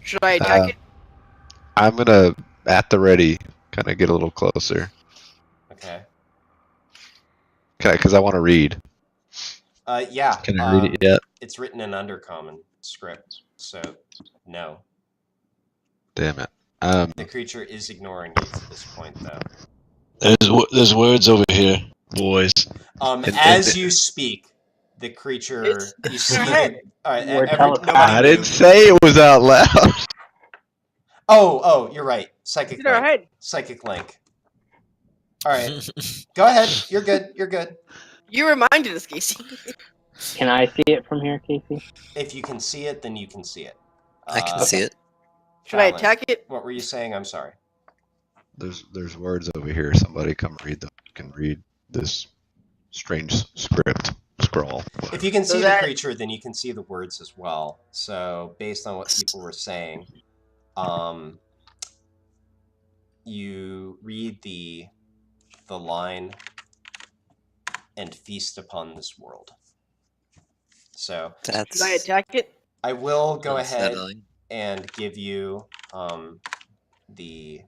Should I attack it? I'm gonna, at the ready, kind of get a little closer. Okay. Because I want to read. Yeah. Can I read it yet? It's written in Undercommon script, so no. Damn it. The creature is ignoring you to this point, though. There's words over here, boys. As you speak, the creature It's you in see. her head. We're Nobody I didn't move. say it was out loud. Oh, you're right. Psychic It's in her link. head. Psychic link. All right, go ahead. You're good. You're good. You reminded us, Casey. Can I see it from here, Casey? If you can see it, then you can see it. I can see it. Should I Fallon, attack it? What were you saying? I'm sorry. There's words over here. Somebody come read them. Can read this strange script scroll. If you can So see the that- creature, then you can see the words as well. So based on what people were saying, you read the line and feast upon this world. So That's Should I attack it? I will go ahead unsettling. and give you the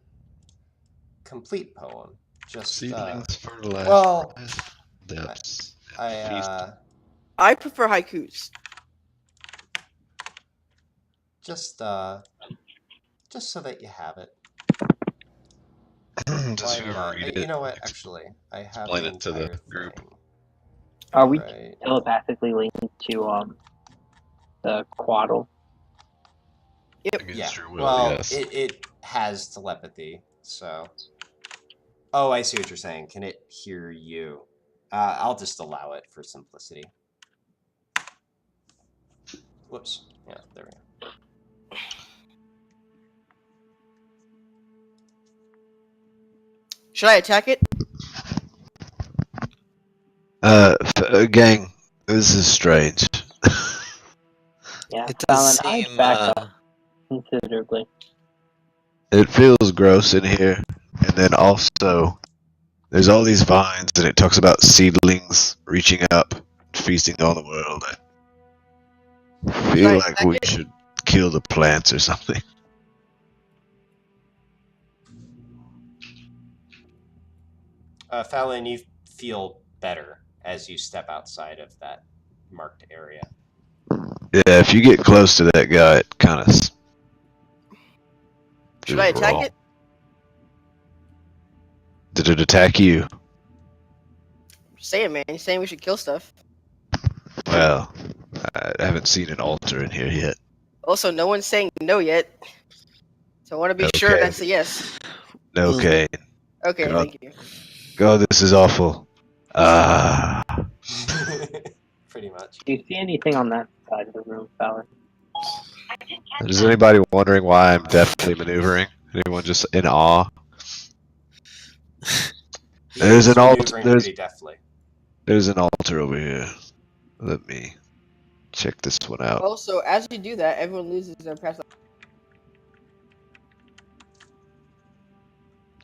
complete poem. Just Seedlings fertilized. well, depths. I prefer haikus. just so that you have it. Does Why whoever not? read it? You know what? Actually, I have explain the it to the entire group. thing. Are we Right. telepathically linked to the Quaddle? Against Yeah. your will, Well, yes. it has telepathy, so. Oh, I see what you're saying. Can it hear you? I'll just allow it for simplicity. Whoops. Yeah, there we go. Should I attack it? Gang, this is strange. Yeah, It does Fallon, seem. I'd back up considerably. It feels gross in here, and then also there's all these vines, and it talks about seedlings reaching up, feasting on the world. I feel Right, like attack we it? should kill the plants or something. Fallon, you feel better as you step outside of that marked area. Yeah, if you get close to that guy, it kind of. Should I attack it? Did it attack you? Say it, man. You're saying we should kill stuff. Well, I haven't seen an altar in here yet. Also, no one's saying no yet. So I want to be sure Okay. that's a yes. No, Kane. Okay, God. thank you. God, this is awful. Pretty much. Do you see anything on that side of the room, Fallon? Is anybody wondering why I'm definitely maneuvering? Anyone just in awe? There's an maneuvering there's- pretty deftly. There's an altar over here. Let me check this one out. Also, as you do that, everyone loses their past life.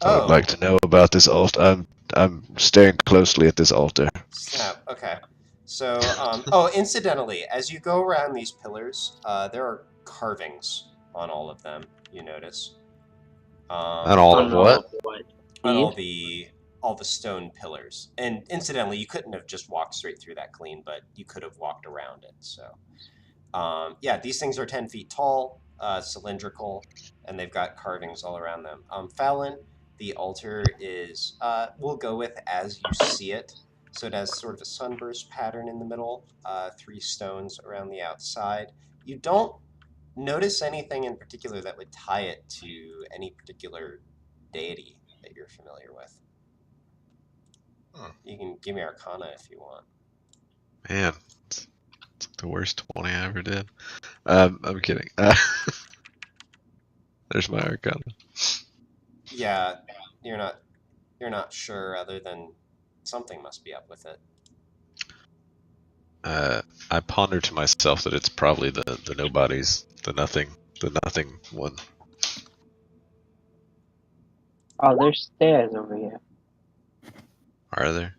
I would like to know about this altar. I'm staring closely at this altar. Snap. Okay. So, incidentally, as you go around these pillars, there are carvings on all of them. You notice. On all of what? On all the stone pillars. And incidentally, you couldn't have just walked straight through that clean, but you could have walked around it. So, yeah, these things are 10 feet tall, cylindrical, and they've got carvings all around them. Fallon, the altar is, we'll go with as you see it. So it has sort of a sunburst pattern in the middle, 3 stones around the outside. You don't notice anything in particular that would tie it to any particular deity that you're familiar with. You can give me Arcana if you want. Man, it's the worst 20 I ever did. I'm kidding. There's my Arcana. Yeah, you're not sure other than Something must be up with it. I ponder to myself that it's probably the nobodies, the nothing one. Oh, there's stairs over here. Are there?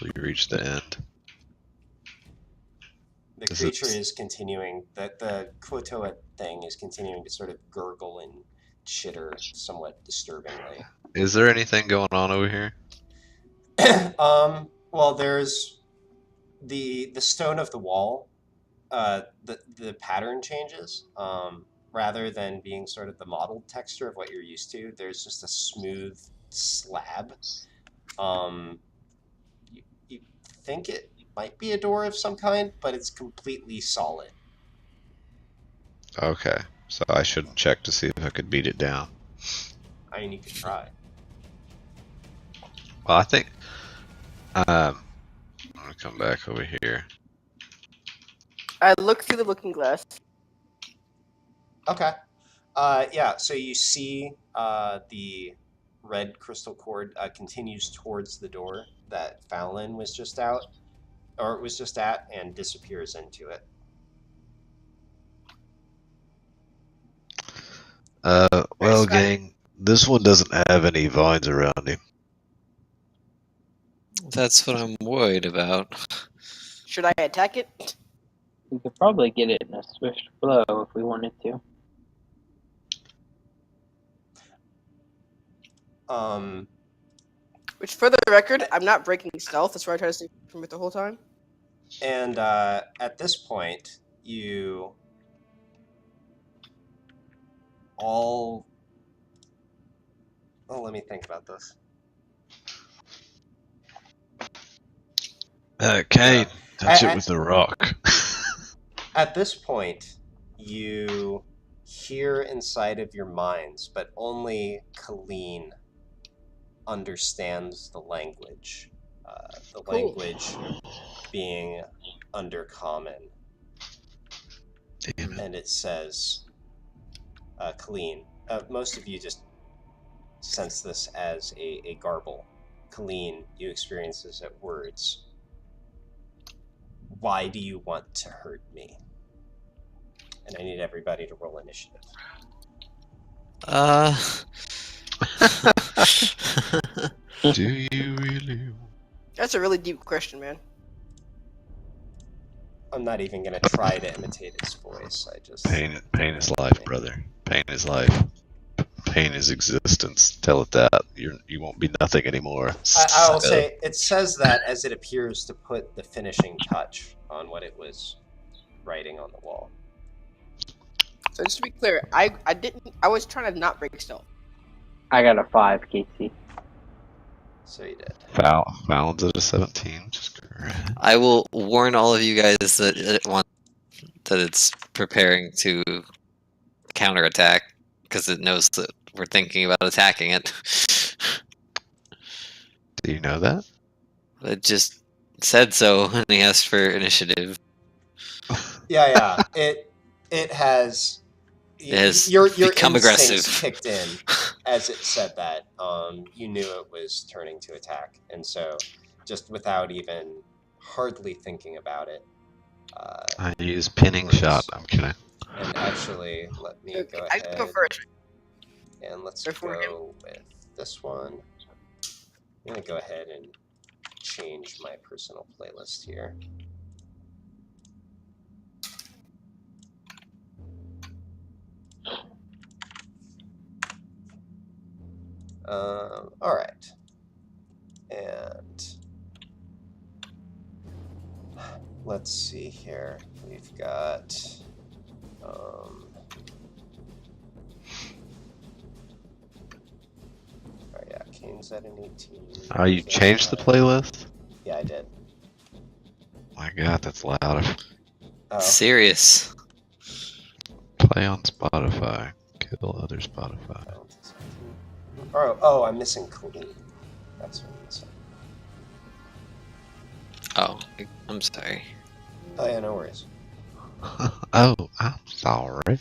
We reach the end. The Is creature it- is continuing, the Kuotoa thing is continuing to sort of gurgle and chitter somewhat disturbingly. Is there anything going on over here? Well, there's the stone of the wall. The pattern changes. Rather than being sort of the modeled texture of what you're used to, there's just a smooth slab. You think it might be a door of some kind, but it's completely solid. Okay, so I shouldn't check to see if I could beat it down. I mean, you could try. Well, I think I'm gonna come back over here. I look through the looking glass. Okay. Yeah, so you see the red crystal cord continues towards the door that Fallon was just out, or was just at, and disappears into it. Well, Scott. gang, this one doesn't have any vines around him. That's what I'm worried about. Should I attack it? We could probably get it in a swift blow if we wanted to. Which, for the record, I'm not breaking stealth. That's why I try to stay from it the whole time. And at this point, you all... Oh, let me think about this. Kane, touch I- it with the rock. At this point, you hear inside of your minds, but only Colleen understands the language. The Cool. language being undercommon. Damn it. And it says, Colleen, most of you just sense this as a garble. Colleen, you experience this at words. Why do you want to hurt me? And I need everybody to roll initiative. Do you really? That's a really deep question, man. I'm not even going to try to imitate its voice. I just... Pain is life, brother. Pain is life. Pain is existence. Tell it that. You won't be nothing anymore. I'll say it says that as it appears to put the finishing touch on what it was writing on the wall. So just to be clear, I was trying to not break stealth. I got a 5, Casey. So you did. Fallon's at a 17. Just great. I will warn all of you guys that it's preparing to counterattack because it knows that we're thinking about attacking it. Do you know that? It just said so when he asked for initiative. Yeah. It has... It has your become instincts aggressive. kicked in as it said that. You knew it was turning to attack. And so, just without even hardly thinking about it... I use pinning words. shot. I'm kidding. And actually, let me go I ahead... go first. And let's Before go with this one. I'm going to go ahead and change my personal playlist here. All right. And let's see here. We've got... Oh yeah, Kane's at an 18. Oh, you changed the playlist? Yeah, I did. My God, that's loud. Oh, Serious. Play on Spotify. Kill other Spotify. oh, I'm missing Colleen. That's what I'm missing. Oh, I'm sorry. Oh yeah, no worries. Oh, I'm sorry.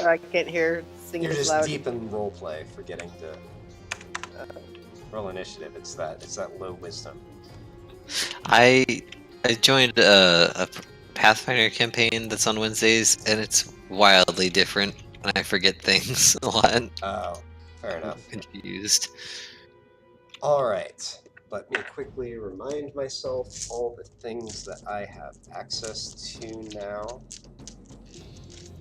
I can't hear singing You're as just loud. deep in roleplay, forgetting to Roll initiative. It's that low wisdom. I joined a Pathfinder campaign that's on Wednesdays, and it's wildly different. And I forget things a lot. Oh, fair I'm enough. confused. All right. Let me quickly remind myself all the things that I have access to now.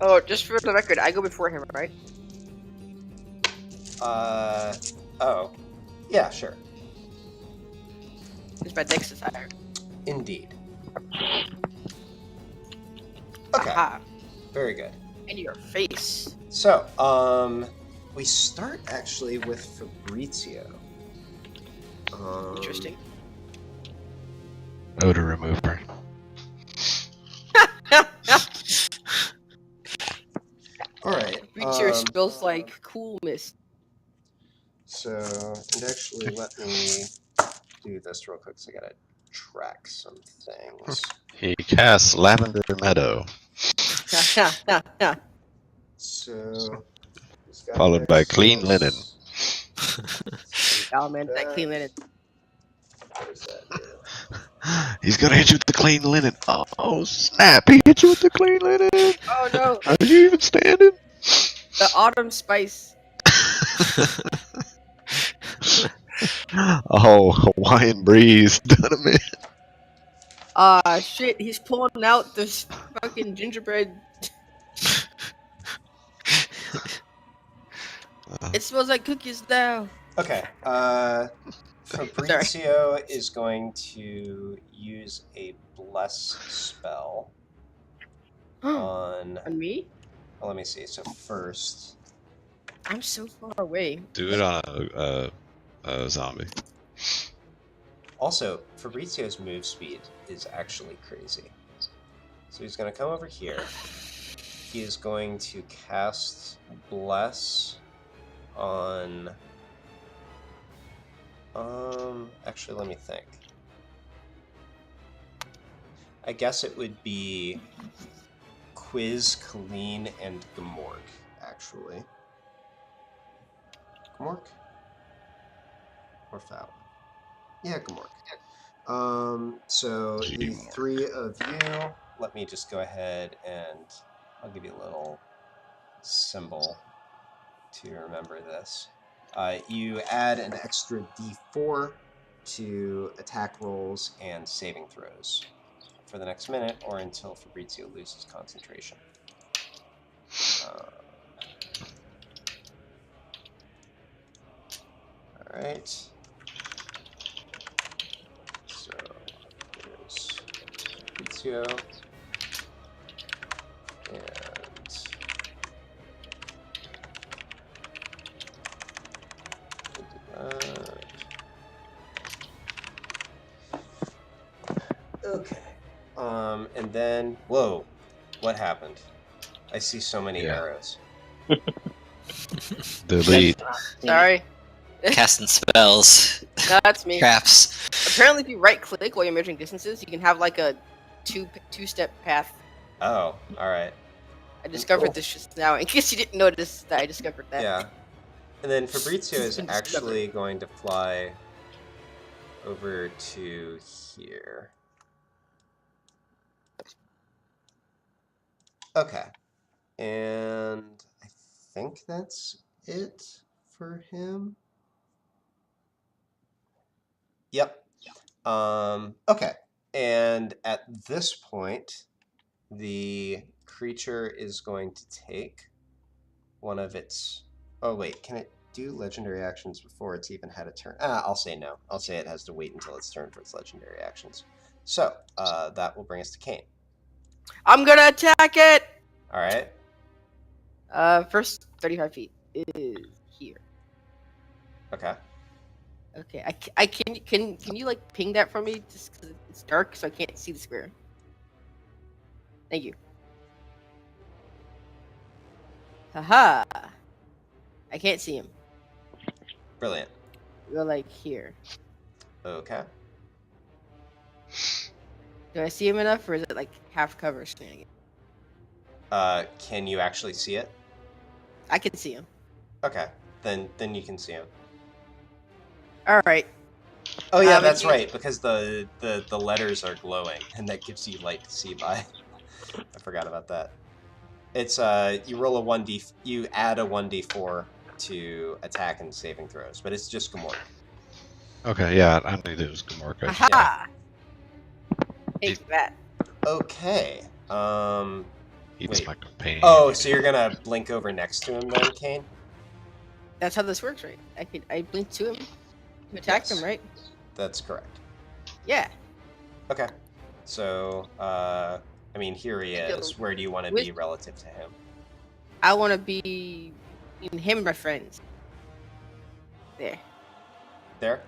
Oh, just for the record, I go before him, right? Oh. Yeah, sure. Because my dex is higher. Indeed. Okay. Aha. Very good. In your face. So, we start actually with Fabrizio. Interesting. Odor remover. All right. Fabrizio smells like cool mist. So, and actually, let me do this real quick. So I gotta track some things. He casts Lavender Meadow, So, he's got followed by Clean access- Linen. Oh man, that clean linen. What does that do? He's gonna hit you with the clean linen. Oh snap! He hit you with the clean linen. Oh no, Are you even standing? the autumn spice. Oh, Hawaiian breeze done him in. Ah shit, he's pulling out this fucking gingerbread. It smells like cookies now. Okay. Fabrizio is going to use a bless spell on. On me? Let me see. So first, I'm so far away. Do it on a zombie. also Fabrizio's move speed is actually crazy. So he's going to come over here. He is going to cast bless on. Actually, let me think. I guess it would be Quiz, Colleen, and Gamork, actually. Gamork? Or Foul? Yeah, Gamork. So the Gamork. three of you, let me just go ahead and I'll give you a little symbol to remember this. You add an extra d4 to attack rolls and saving throws for the next minute or until Fabrizio loses concentration. Alright. So, here's Fabrizio. And okay. And then, whoa, what happened? I see so many Yeah. arrows. Delete. Sorry. Casting spells, No, that's me. traps. Apparently, if you right click while you're measuring distances, you can have like a two-step path. Oh, alright. I discovered Cool. this just now. In case you didn't notice that I discovered that. Yeah. And then Fabrizio is Been discovered. actually going to fly over to here. Okay. And I think that's it for him. Yep. Okay. And at this point, the creature is going to take one of its... Oh, wait. Can it do legendary actions before it's even had a turn? I'll say no. I'll say it has to wait until its turn for its legendary actions. So, that will bring us to Kane. I'm gonna attack it! All right. First 35 feet is here. Okay. Okay, I can you like ping that for me just because it's dark so I can't see the square. Thank you. Haha. I can't see him. Brilliant. Go like here. Okay. Do I see him enough, or is it like half cover standing? Can you actually see it? I can see him. Okay. Then you can see him. All right. Oh yeah, But that's you- right, because the letters are glowing, and that gives you light to see by. I forgot about that. It's you roll a 1d, you add a 1d4 to attack and saving throws, but it's just Gamork. Okay, yeah, I knew it was Gamork. I just- Aha! Take that. Okay. He's Wait. my companion. Oh, so you're gonna blink over next to him then, Kane? That's how this works, right? I blink to him to attack Yes. him, right? That's correct. Yeah. Okay. So, I mean, here he is. Where do you want to be relative to him? I want to be in him and my friends. There. There?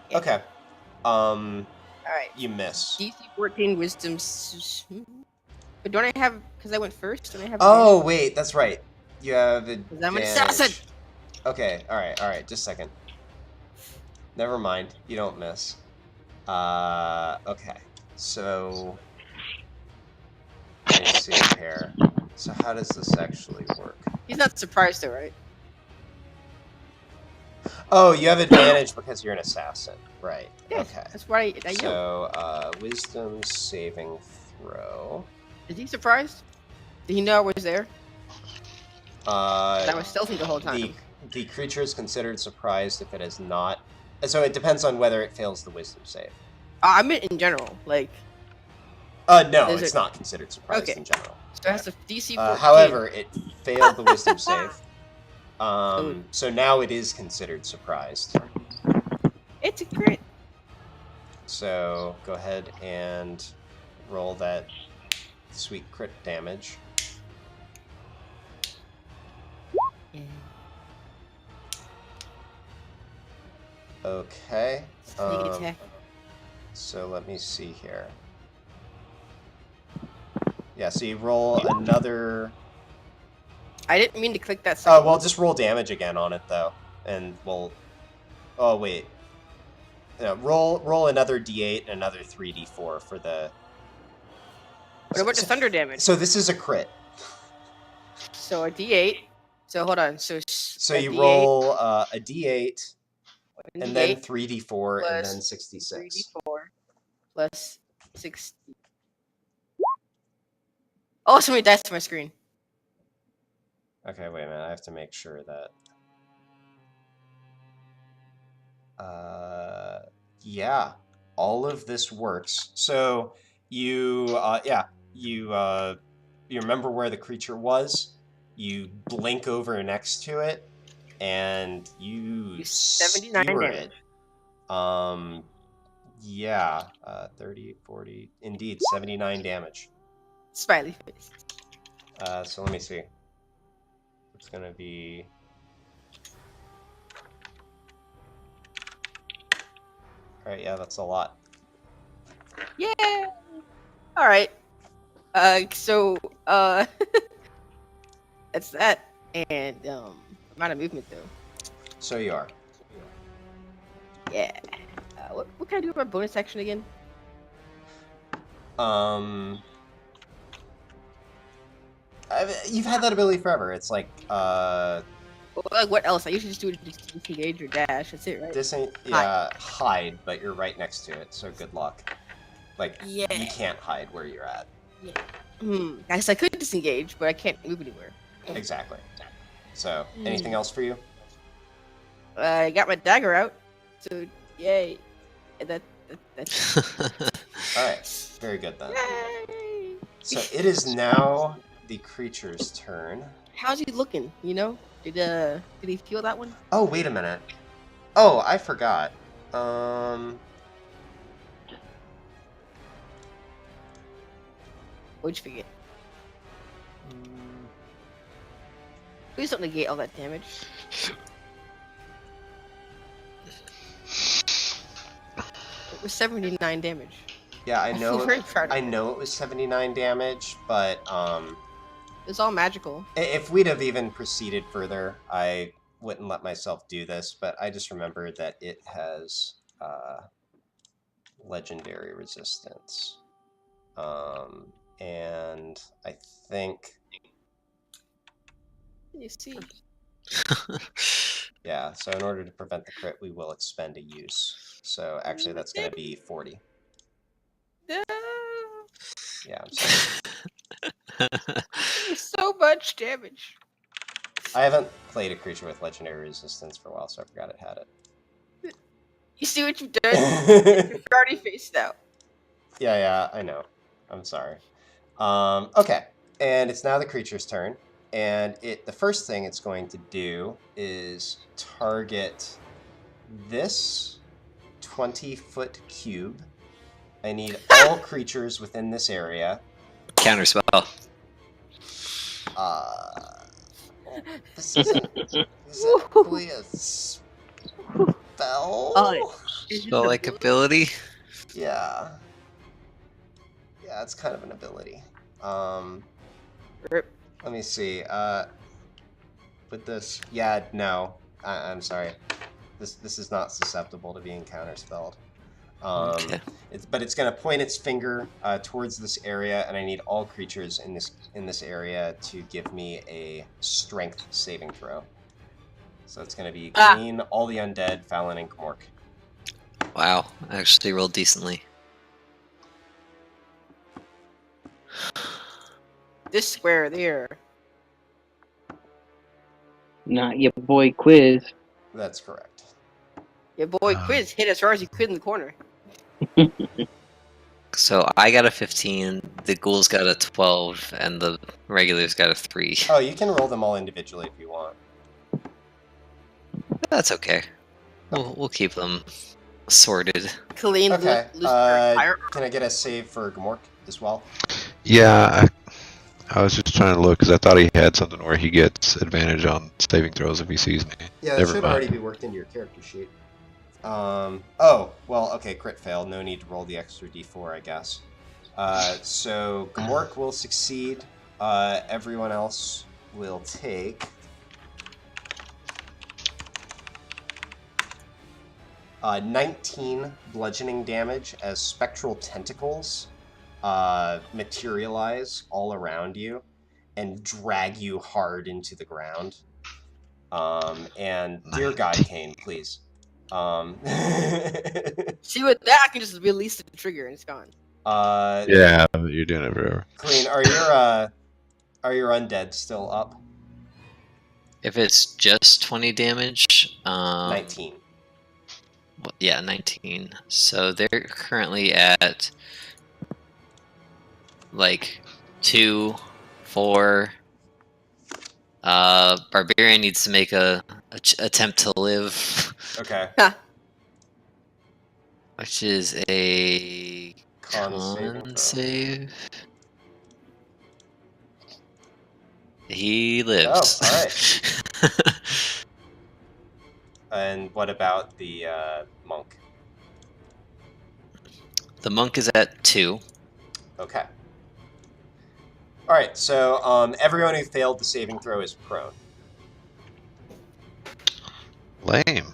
Yeah. Okay. All right. You miss. DC 14 wisdom. But don't I have? Because I went first, and I have. Oh, wait, that's right. You have advantage. I'm an assassin. Okay, alright, just a second. Never mind, you don't miss. Okay. So... Let me see here. So how does this actually work? He's not surprised though, right? Oh, you have advantage because you're an assassin. Right, Yes, okay. that's why I yelled. So, wisdom saving throw. Is he surprised? Did he know I was there? I Uh, was stealthy the whole time. the creature is considered surprised if it is not. So it depends on whether it fails the wisdom save. I meant in general, like. No, Is it's it- not considered surprised Okay. in general. So it has a DC 14. However, it failed the wisdom save. So now it is considered surprised. It's a crit. So go ahead and roll that sweet crit damage. Okay. Sneak attack. So let me see here. Yeah, so you roll another... I didn't mean to click that second. well, just roll damage again on it, though. And we'll... Oh, wait. No, roll another d8 and another 3d4 for the... What about the thunder damage? So this is a crit. So a D8. So hold on. So So a you D8, roll a d8, one and then D8 3d4, and plus then 66. 3d4 plus 60. Oh, somebody dies to my screen. Okay, wait a minute. I have to make sure that... yeah. All of this works. So you, you remember where the creature was. You blink over next to it, and you 79 skewer damage. it. Yeah, 30, 40, indeed, 79 damage. Smiley face. So let me see. It's gonna be... Alright, yeah, that's a lot. Yeah. All right. So that's that. And I'm out of movement though. So you are. Yeah. What can I do with my bonus action again? You've had that ability forever. It's like, Like what else? I usually just do it disengage or dash. That's it, right? this ain't, yeah, hide, but you're right next to it, so good luck. Like, Yeah. you can't hide where you're at. I guess I could disengage, but I can't move anywhere. Exactly. So, anything else for you? I got my dagger out, so yay! And that's Alright, very good then. yay! So, it is now the creature's turn. How's he looking? You know, did he feel that one? Oh, wait a minute. Oh, I forgot. What'd you forget? Please don't negate all that damage. It was 79 damage. Yeah, I I feel know. very proud of I it. know it was 79 damage, but It was all magical. if we'd have even proceeded further, I wouldn't let myself do this. But I just remembered that it has legendary resistance, and I think You see, Yeah, so in order to prevent the crit, we will expend a use. So actually, that's going to be 40. No. Yeah, I'm sorry. So much damage. I haven't played a creature with legendary resistance for a while, so I forgot it had it. You see what you've done? You're already faced out. Yeah, I know. I'm sorry. Okay, and it's now the creature's turn, and the first thing it's going to do is target this 20-foot cube. I need all creatures within this area. Counterspell. This isn't exactly a spell. Spell-like ability. Yeah, it's kind of an ability. Rip. Let me see. With this, no, I'm sorry. This is not susceptible to being counterspelled. Okay. It's going to point its finger towards this area, and I need all creatures in this area to give me a strength saving throw. So it's going to be Clean, all the undead, Fallon, and Gmork. Wow, actually rolled decently. This square there. Not your boy Quiz. That's correct. Your boy Quiz hit as hard as he could in the corner. So I got a 15, the ghouls got a 12, and the regulars got a 3. Oh, you can roll them all individually if you want. That's okay. We'll keep them sorted. Colleen, Okay. entire Can I get a save for Gmork as well? Yeah, I was just trying to look because I thought he had something where he gets advantage on saving throws if he sees me. Yeah, that Never should mind. already be worked into your character sheet. Oh, well, okay, crit failed. No need to roll the extra d4, I guess. So Gmork will succeed. Everyone else will take 19 bludgeoning damage as spectral tentacles materialize all around you and drag you hard into the ground. And dear God, Kane, please. See, with that, I can just release the trigger and it's gone. Yeah, you're doing it forever. Clean. Are your undead still up? If it's just 20 damage, 19. well, yeah, 19. So they're currently at like 2, 4. Barbarian needs to make a attempt to live, Okay. which is a Con saving throw. save. He lives. Oh, all right. And what about the monk? The monk is at 2. Okay. All right. So everyone who failed the saving throw is prone. Lame.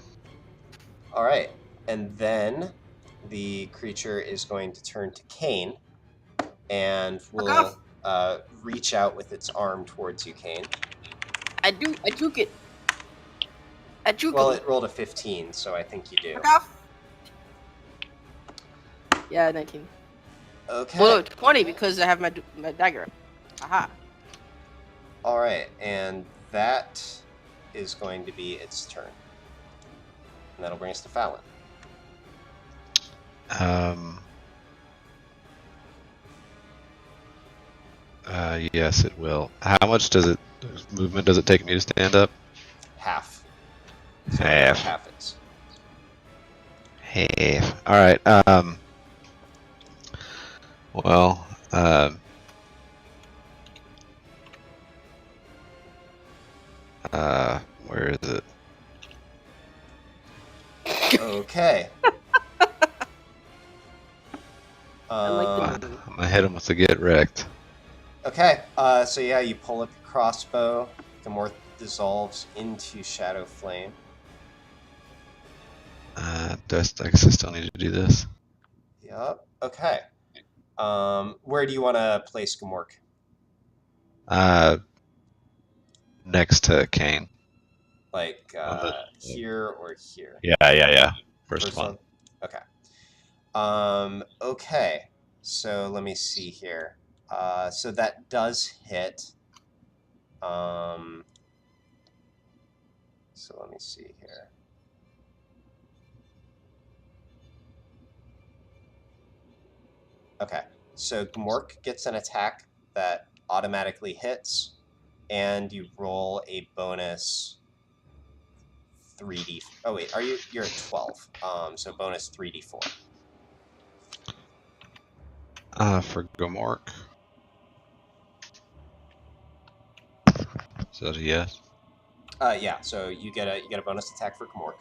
All right. And then the creature is going to turn to Kane and will reach out with its arm towards you, Kane. I juke it. I juke Well, him. it rolled a 15, so I think you do. Fuck off. Yeah, 19. Okay. Well, 20 because I have my dagger. Aha. All right, and that is going to be its turn. And that'll bring us to Fallon. Yes, it will. How much movement does it take me to stand up? Half. So Half. Half is. Half. All right. Well. Where is it? Okay. I I'm gonna hit him with the get wrecked. Okay, so yeah, you pull up your crossbow. The more dissolves into Shadow Flame. I guess I still need to do this. Yep. Okay. Where do you want to place Gmork? Next to Kane. Like On the- here or here? Yeah. First one. Okay. Okay. So let me see here. So that does hit. So let me see here. Okay. So Gmork gets an attack that automatically hits, and you roll a bonus 3d. Oh wait, you're at 12. So bonus 3d4. For Gomork. Is that a yes? Yeah. So you get a bonus attack for Gmork.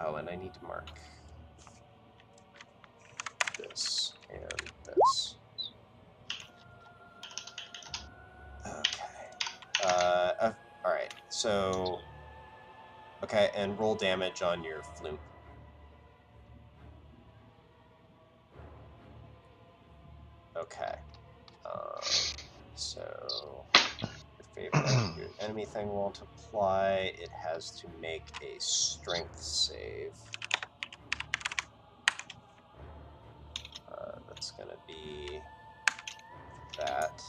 Oh, and I need to mark this and this. Okay. All right. So, okay, and roll damage on your flume. Okay. So your favorite your enemy thing won't apply. It has to make a strength save. That's gonna be that.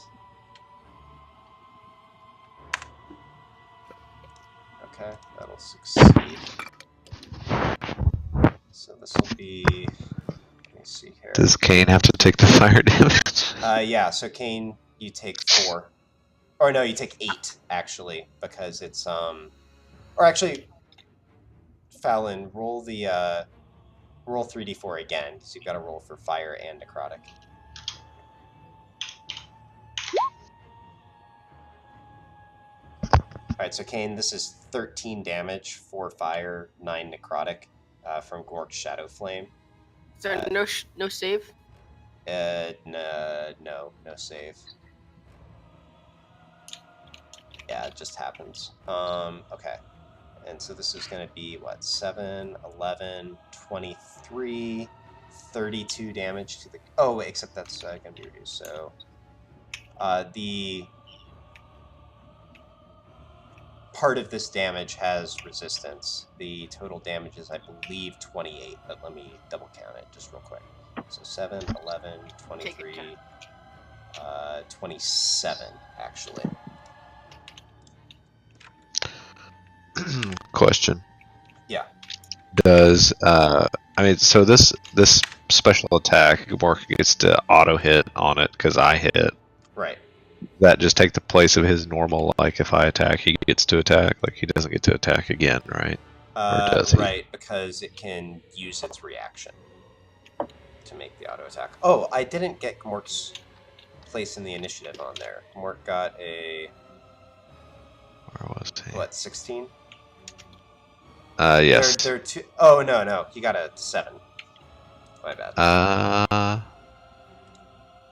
Okay, that'll succeed. So this will be. Let me see here. Does Kane have to take the fire damage? Yeah. So Kane, you take 4. Or no, you take 8 actually, because it's Or actually, Fallon, roll the roll 3d4 again, because you've got to roll for fire and necrotic. All right, so Kane, this is 13 damage, 4 fire, 9 necrotic from Gork's Shadow Flame. Is there no save? No save. Yeah, it just happens. Okay. And so this is going to be, what, 7, 11, 23, 32 damage to the... Oh, wait, except that's going to be reduced. So the part of this damage has resistance. The total damage is, I believe, 28, but let me double count it just real quick. So 7, 11, 23, 27, actually. Question. Yeah. Does so this special attack, Gomork gets to auto hit on it because I hit. Right. That just take the place of his normal, like if I attack, he gets to attack. Like he doesn't get to attack again, right? Or does he? Right, because it can use its reaction to make the auto attack. Oh, I didn't get Gmork's place in the initiative on there. Gmork got a... Where was he? What, 16? Yes. They're two... Oh, no. He got a 7. My bad.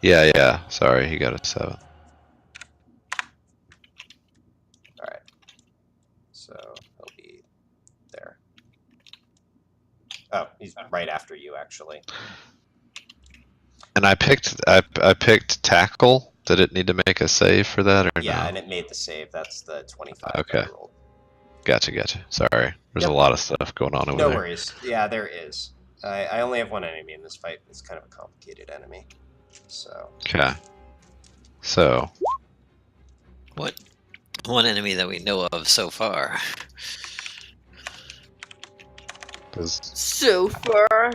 Yeah. Sorry, he got a 7. Alright. So, he'll be there. Oh, he's right after you, actually. And I picked tackle. Did it need to make a save for that or Yeah, no? and it made the save. That's the 25 Okay. that I rolled. Gotcha. Sorry. There's Yep. a lot of stuff going on over No there. worries. Yeah, there is. I only have one enemy in this fight. It's kind of a complicated enemy. So. Okay. So. What one enemy that we know of so far? So far.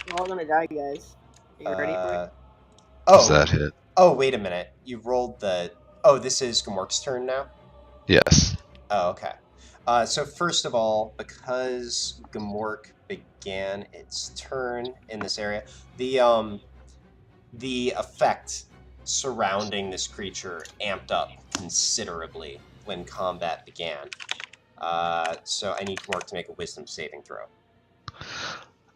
We're all gonna die, guys. Are you ready for it? Does that hit? Oh, wait a minute. You rolled the... Oh, this is Gmork's turn now? Yes. Oh, okay. So first of all, because Gmork began its turn in this area, the effect surrounding this creature amped up considerably when combat began. So I need Gmork to make a Wisdom saving throw.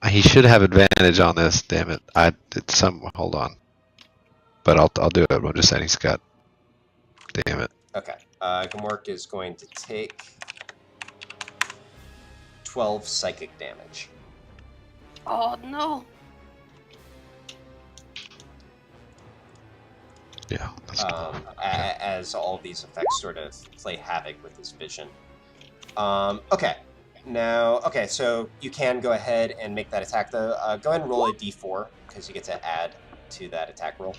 He should have advantage on this. Damn it! I did some. Hold on. But I'll do it. I'm just saying he's got. Damn it. Okay. Gmork is going to take 12 psychic damage. Oh no! Yeah, that's cool. As all these effects sort of play havoc with his vision. Okay. Now, okay, so you can go ahead and make that attack, though. Go ahead and roll a d4, because you get to add to that attack roll.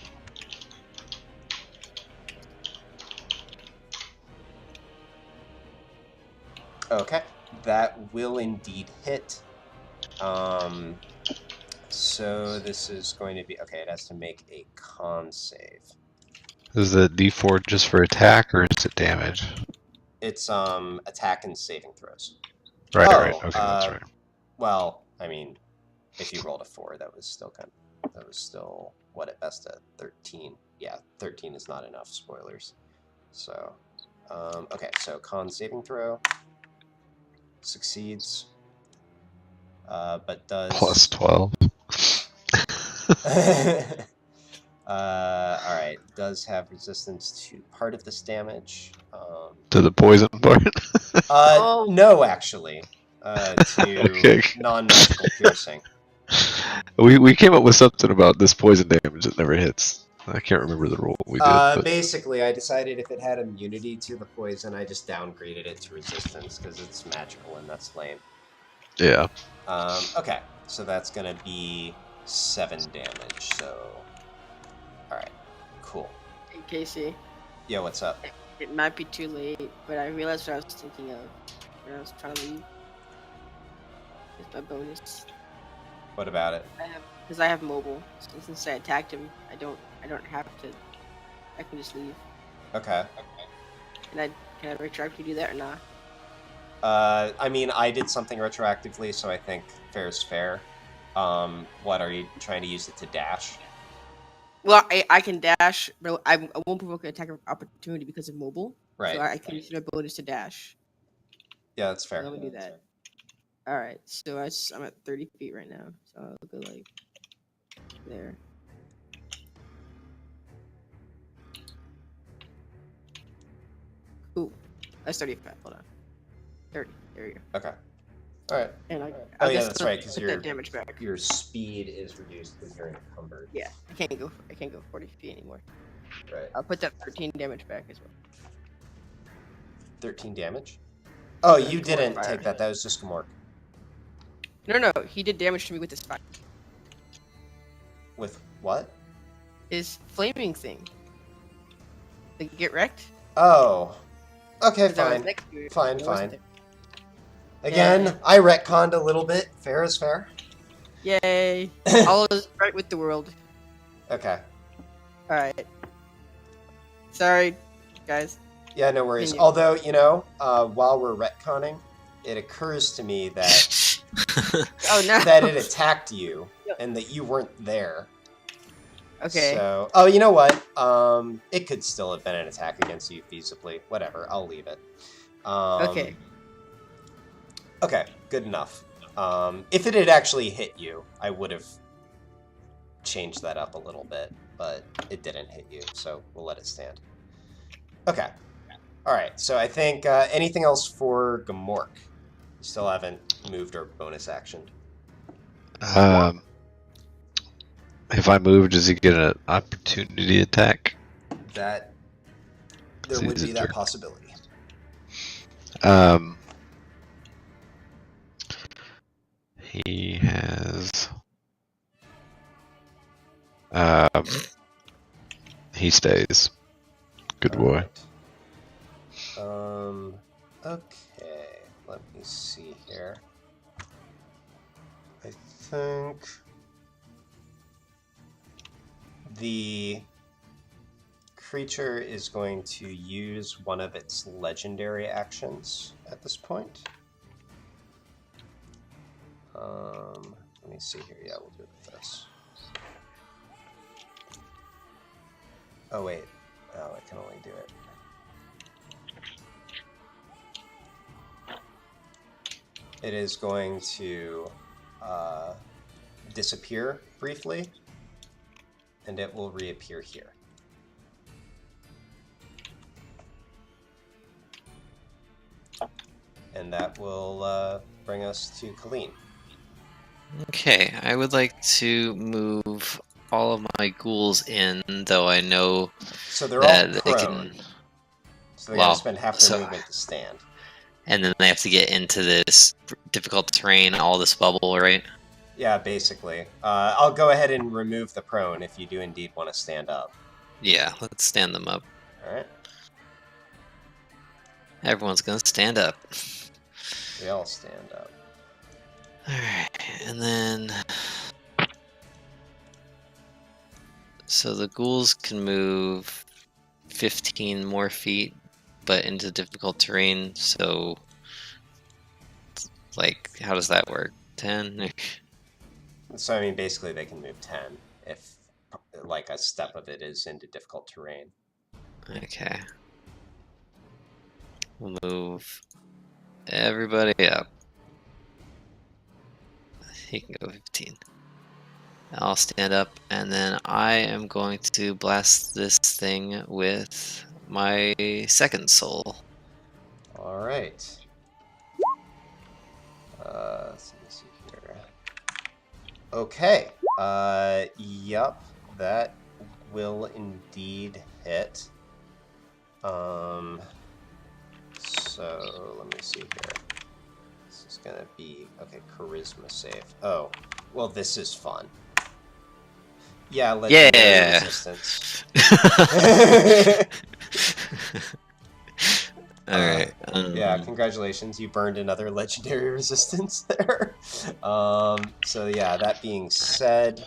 Okay, that will indeed hit. So this is going to be... Okay, it has to make a con save. Is the D4 just for attack, or is it damage? It's attack and saving throws. Right, Oh, right. Okay, that's right. Well, I mean, if you rolled a 4, that was still what, at best a 13. Yeah, 13 is not enough. Spoilers. So, okay. So con saving throw succeeds, but does Plus 12. all right. Does have resistance to part of this damage. To the poison part? No, actually. To Okay. non-magical piercing. We came up with something about this poison damage that never hits. I can't remember the rule we did. But... Basically, I decided if it had immunity to the poison, I just downgraded it to resistance because it's magical and that's lame. Yeah. Okay, so that's gonna be 7 damage. So, all right, cool. Hey, Casey. Yeah, what's up? It might be too late, but I realized what I was thinking of when I was trying to leave. It's my bonus. What about it? Because I have mobile. So since I attacked him, I don't have to. I can just leave. Okay. Can I retroactively do that or not? I mean, I did something retroactively, so I think fair is fair. What, are you trying to use it to dash? Well, I can dash, but I won't provoke an attack of opportunity because of mobile. Right. So I can use my bonus to dash. Yeah, that's fair. So I'm gonna do that. All right. So I'm at 30 feet right now. So I'll go like there. Ooh, that's 35. Hold on. 30. There you go. Okay. All right. And Oh yeah, that's right. Because that damage back. your speed is reduced because you're encumbered. Yeah, I can't go 40 feet anymore. Right. I'll put that 13 damage back as well. 13 damage? Oh, you Gamork didn't fire. take that. That was just Gamork. No, he did damage to me with his fire. With what? His flaming thing. Like, get wrecked? Oh. Okay, 'Cause I was fine. next to it. Fine, It wasn't fine. Again, Yeah. I retconned a little bit. Fair is fair. there. Yay! All is right with the world. Okay. Alright. Sorry, guys. Yeah, no worries. Continue. Although, you know, while we're retconning, it occurs to me that Oh no! that it attacked you Yep. and that you weren't there. Okay. So, oh, you know what? It could still have been an attack against you feasibly. Whatever. I'll leave it. Okay. Okay. Good enough. If it had actually hit you, I would have changed that up a little bit, but it didn't hit you, so we'll let it stand. Okay. All right. So I think anything else for Gamork? You still haven't moved or bonus actioned. If I move, does he get an opportunity attack? That there See, would is be it that true? possibility. He has. He stays. Good boy. Alright. Okay. Let me see here. I think the creature is going to use one of its legendary actions at this point. Let me see here. Yeah, we'll do it with this. Oh, wait. Oh, I can only do it. It is going to disappear briefly, and it will reappear here. And that will bring us to Colleen. Okay, I would like to move all of my ghouls in, though I know So they're all that they prone. can. So they Well, gotta spend half their so- movement to stand. And then they have to get into this difficult terrain, all this bubble, right? Yeah, basically. I'll go ahead and remove the prone if you do indeed want to stand up. Yeah, let's stand them up. Alright? Everyone's gonna stand up. We all stand up. Alright, and then. So the ghouls can move 15 more feet, but into difficult terrain, so. Like, how does that work? 10? So, I mean, basically they can move 10 if, like, a step of it is into difficult terrain. Okay. We'll move everybody up. He can go 15. I'll stand up, and then I am going to blast this thing with my second soul. Alright. Let me see here. Okay. Yup. That will indeed hit. So, let me see here. This is gonna be, okay, charisma save. Oh, well, this is fun. Yeah, legendary resistance. Alright. Yeah, congratulations. You burned another legendary resistance there. So yeah, that being said...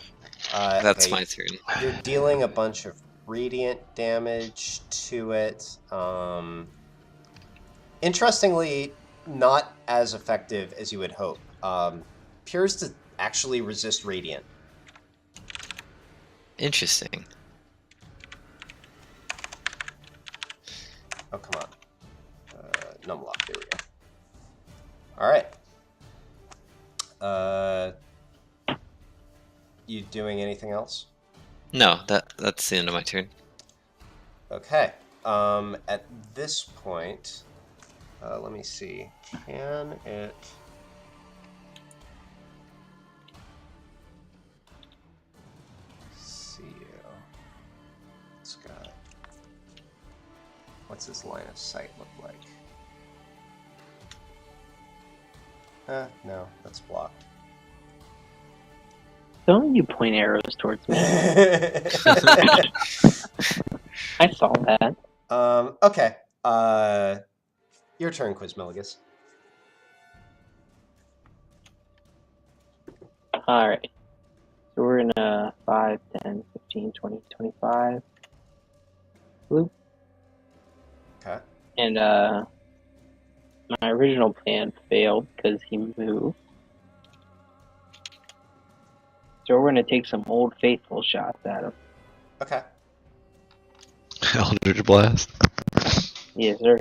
That's okay, my turn. You're dealing a bunch of radiant damage to it. Interestingly, not as effective as you would hope. Appears to actually resist radiant. Interesting. Oh, come on. Numlock, there we go. Alright. You doing anything else? No, that's the end of my turn. Okay. At this point, let me see. Can it... see you. This guy. What's his line of sight look like? No, that's blocked. Don't you point arrows towards me? I saw that. Okay. Your turn, Quizmilligus. Alright. So we're in 5, 10, 15, 20, 25. Bloop. Okay. And my original plan failed because he moved. So we're going to take some Old Faithful shots at him. Okay. Eldritch Blast. Yes, sir.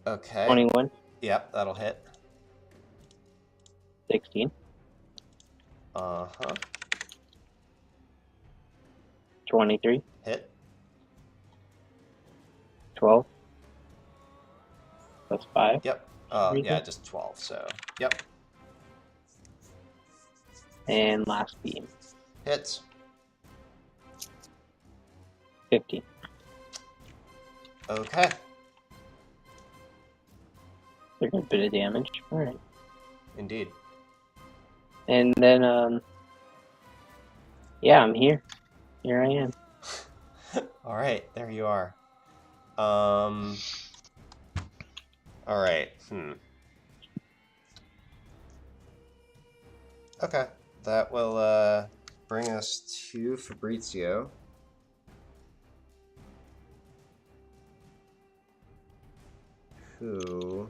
Okay. 21, Yep, that'll hit. 16, Uh-huh. 23, Hit. 12, plus 5. Yep. Yeah, just 12, so... Yep. And last beam, Hits. 15. Okay. They're a bit of damage. Alright. Indeed. And then, yeah, I'm here. Here I am. Alright, there you are. Alright, Okay, that will, bring us to Fabrizio. Who...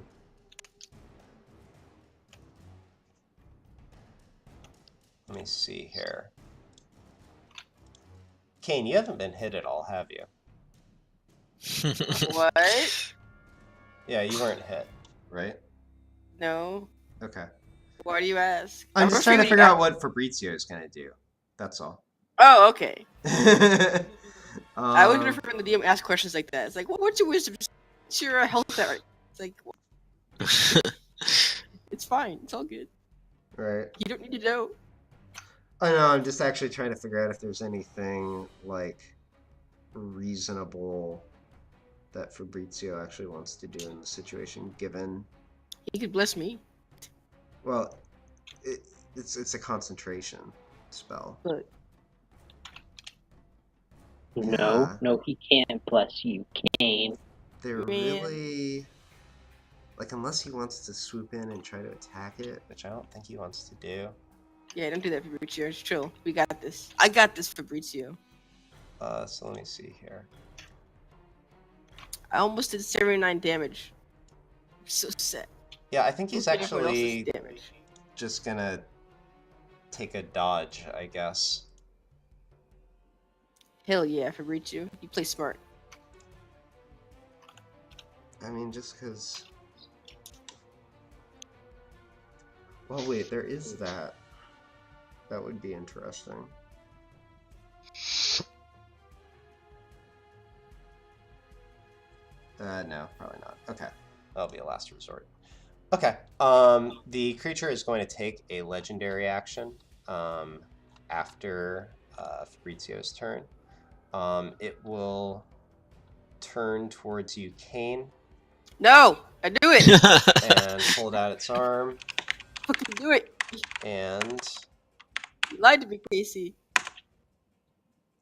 Let me see here. Kane, you haven't been hit at all, have you? What? Yeah, you weren't hit, right? No. Okay. Why do you ask? I'm just trying to afraid figure out what Fabrizio is going to do. That's all. Oh, okay. I would Um, prefer when the DM ask questions like that. It's like, what's your wisdom? What's your health at? It's like, it's fine. It's all good. Right. You don't need to know. I know, I'm just actually trying to figure out if there's anything, like, reasonable that Fabrizio actually wants to do in the situation, given... He could bless me. Well, it's a concentration spell. But No, no, he can't bless you, Kane. They're Man. really... Like, unless he wants to swoop in and try to attack it, which I don't think he wants to do. yeah, don't do that, Fabrizio. It's chill. We got this. I got this, Fabrizio. So let me see here. I almost did 79 damage. I'm so sad. Yeah, I think he's Look at everyone else's actually damage. just gonna take a dodge, I guess. Hell yeah, Fabrizio. You play smart. I mean, just because... Well, wait, there is that. That would be interesting. No, probably not. Okay, that'll be a last resort. Okay, the creature is going to take a legendary action after Fabrizio's turn. It will turn towards you, Kane, No! I do it! and hold out its arm, Fucking do it! and You lied to me, Casey.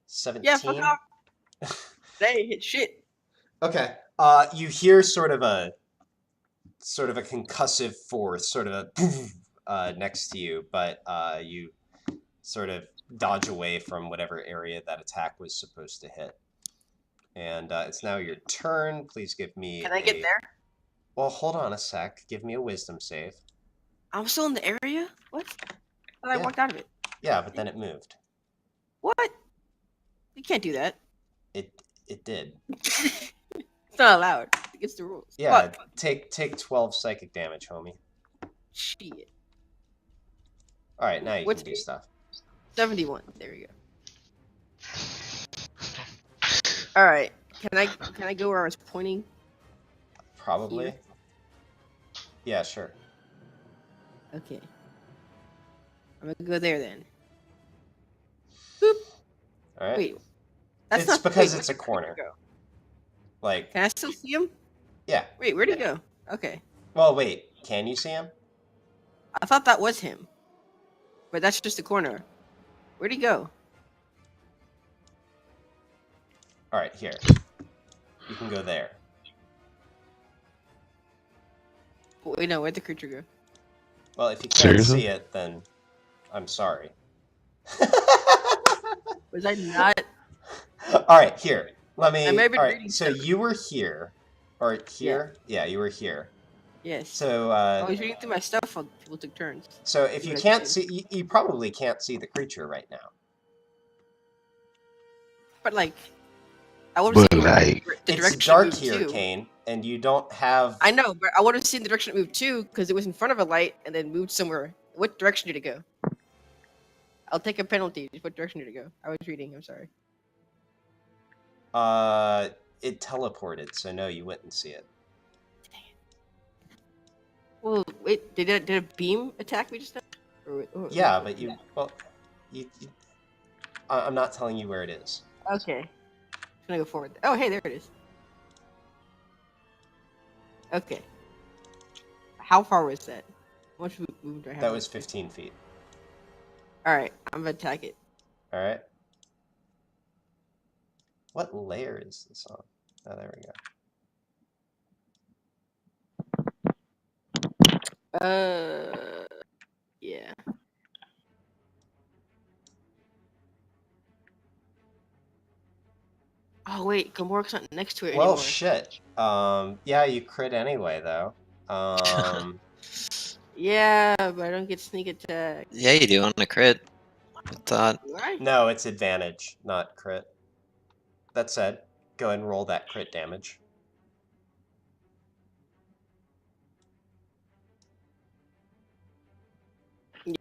17. Yeah, fuck off. That ain't hit shit. Okay. You hear sort of a concussive force, sort of a poof, next to you, but you sort of dodge away from whatever area that attack was supposed to hit. And it's now your turn. Please give me. Can I get there? Well, hold on a sec. Give me a wisdom save. I'm still in the area? What? I thought I Yeah. walked out of it. Yeah, but then it moved. What? You can't do that. It did. It's not allowed. It's the rules. Yeah. Fuck. Take 12 psychic damage, homie. Shit. All right, now you What's can do it? stuff. 71. There we go. Alright. Can I go where I was pointing? Probably. Here? Yeah, sure. Okay. I'm gonna go there then. Boop. All right. Wait. That's It's not because wait, it's a where'd corner. he go? Like, Can I still see him? yeah. Wait, where'd he go? Okay. Well, wait. Can you see him? I thought that was him. But that's just a corner. Where'd he go? All right, here. You can go there. Wait, no, where'd the creature go? Well, if you can't Seriously? see it, then I'm sorry. Was I not? All right, here. Let me. I may have been All right, reading so stuff. you were here, or here? Yeah, you were here. Yes. So, I was reading through my stuff while people took turns. so if you What I can't did. see, you probably can't see the creature right now. But like, I would have But seen like, the It's direction dark it moved here, to. Kane, and you don't have. I know, but I would have seen the direction it moved to because it was in front of a light and then moved somewhere. What direction did it go? I'll take a penalty. What direction did it go? I was reading. I'm sorry. It teleported, so no, you wouldn't see it. Well, wait. Did a beam attack me just now? Yeah, but you. Well, I'm not telling you where it is. Okay. I'm gonna go forward. Oh, hey, there it is. Okay. How far was that? How much movement do I have? That was 15 feet. Alright, I'm gonna attack it. All right. What layer is this on? Oh, there we go. Yeah. Oh wait, Gamorre's not next to it Well, anymore. shit. Yeah, you crit anyway, though. Yeah, but I don't get sneak attack. Yeah, you do on a crit. I thought. Do I? No, it's advantage, not crit. That said, go ahead and roll that crit damage.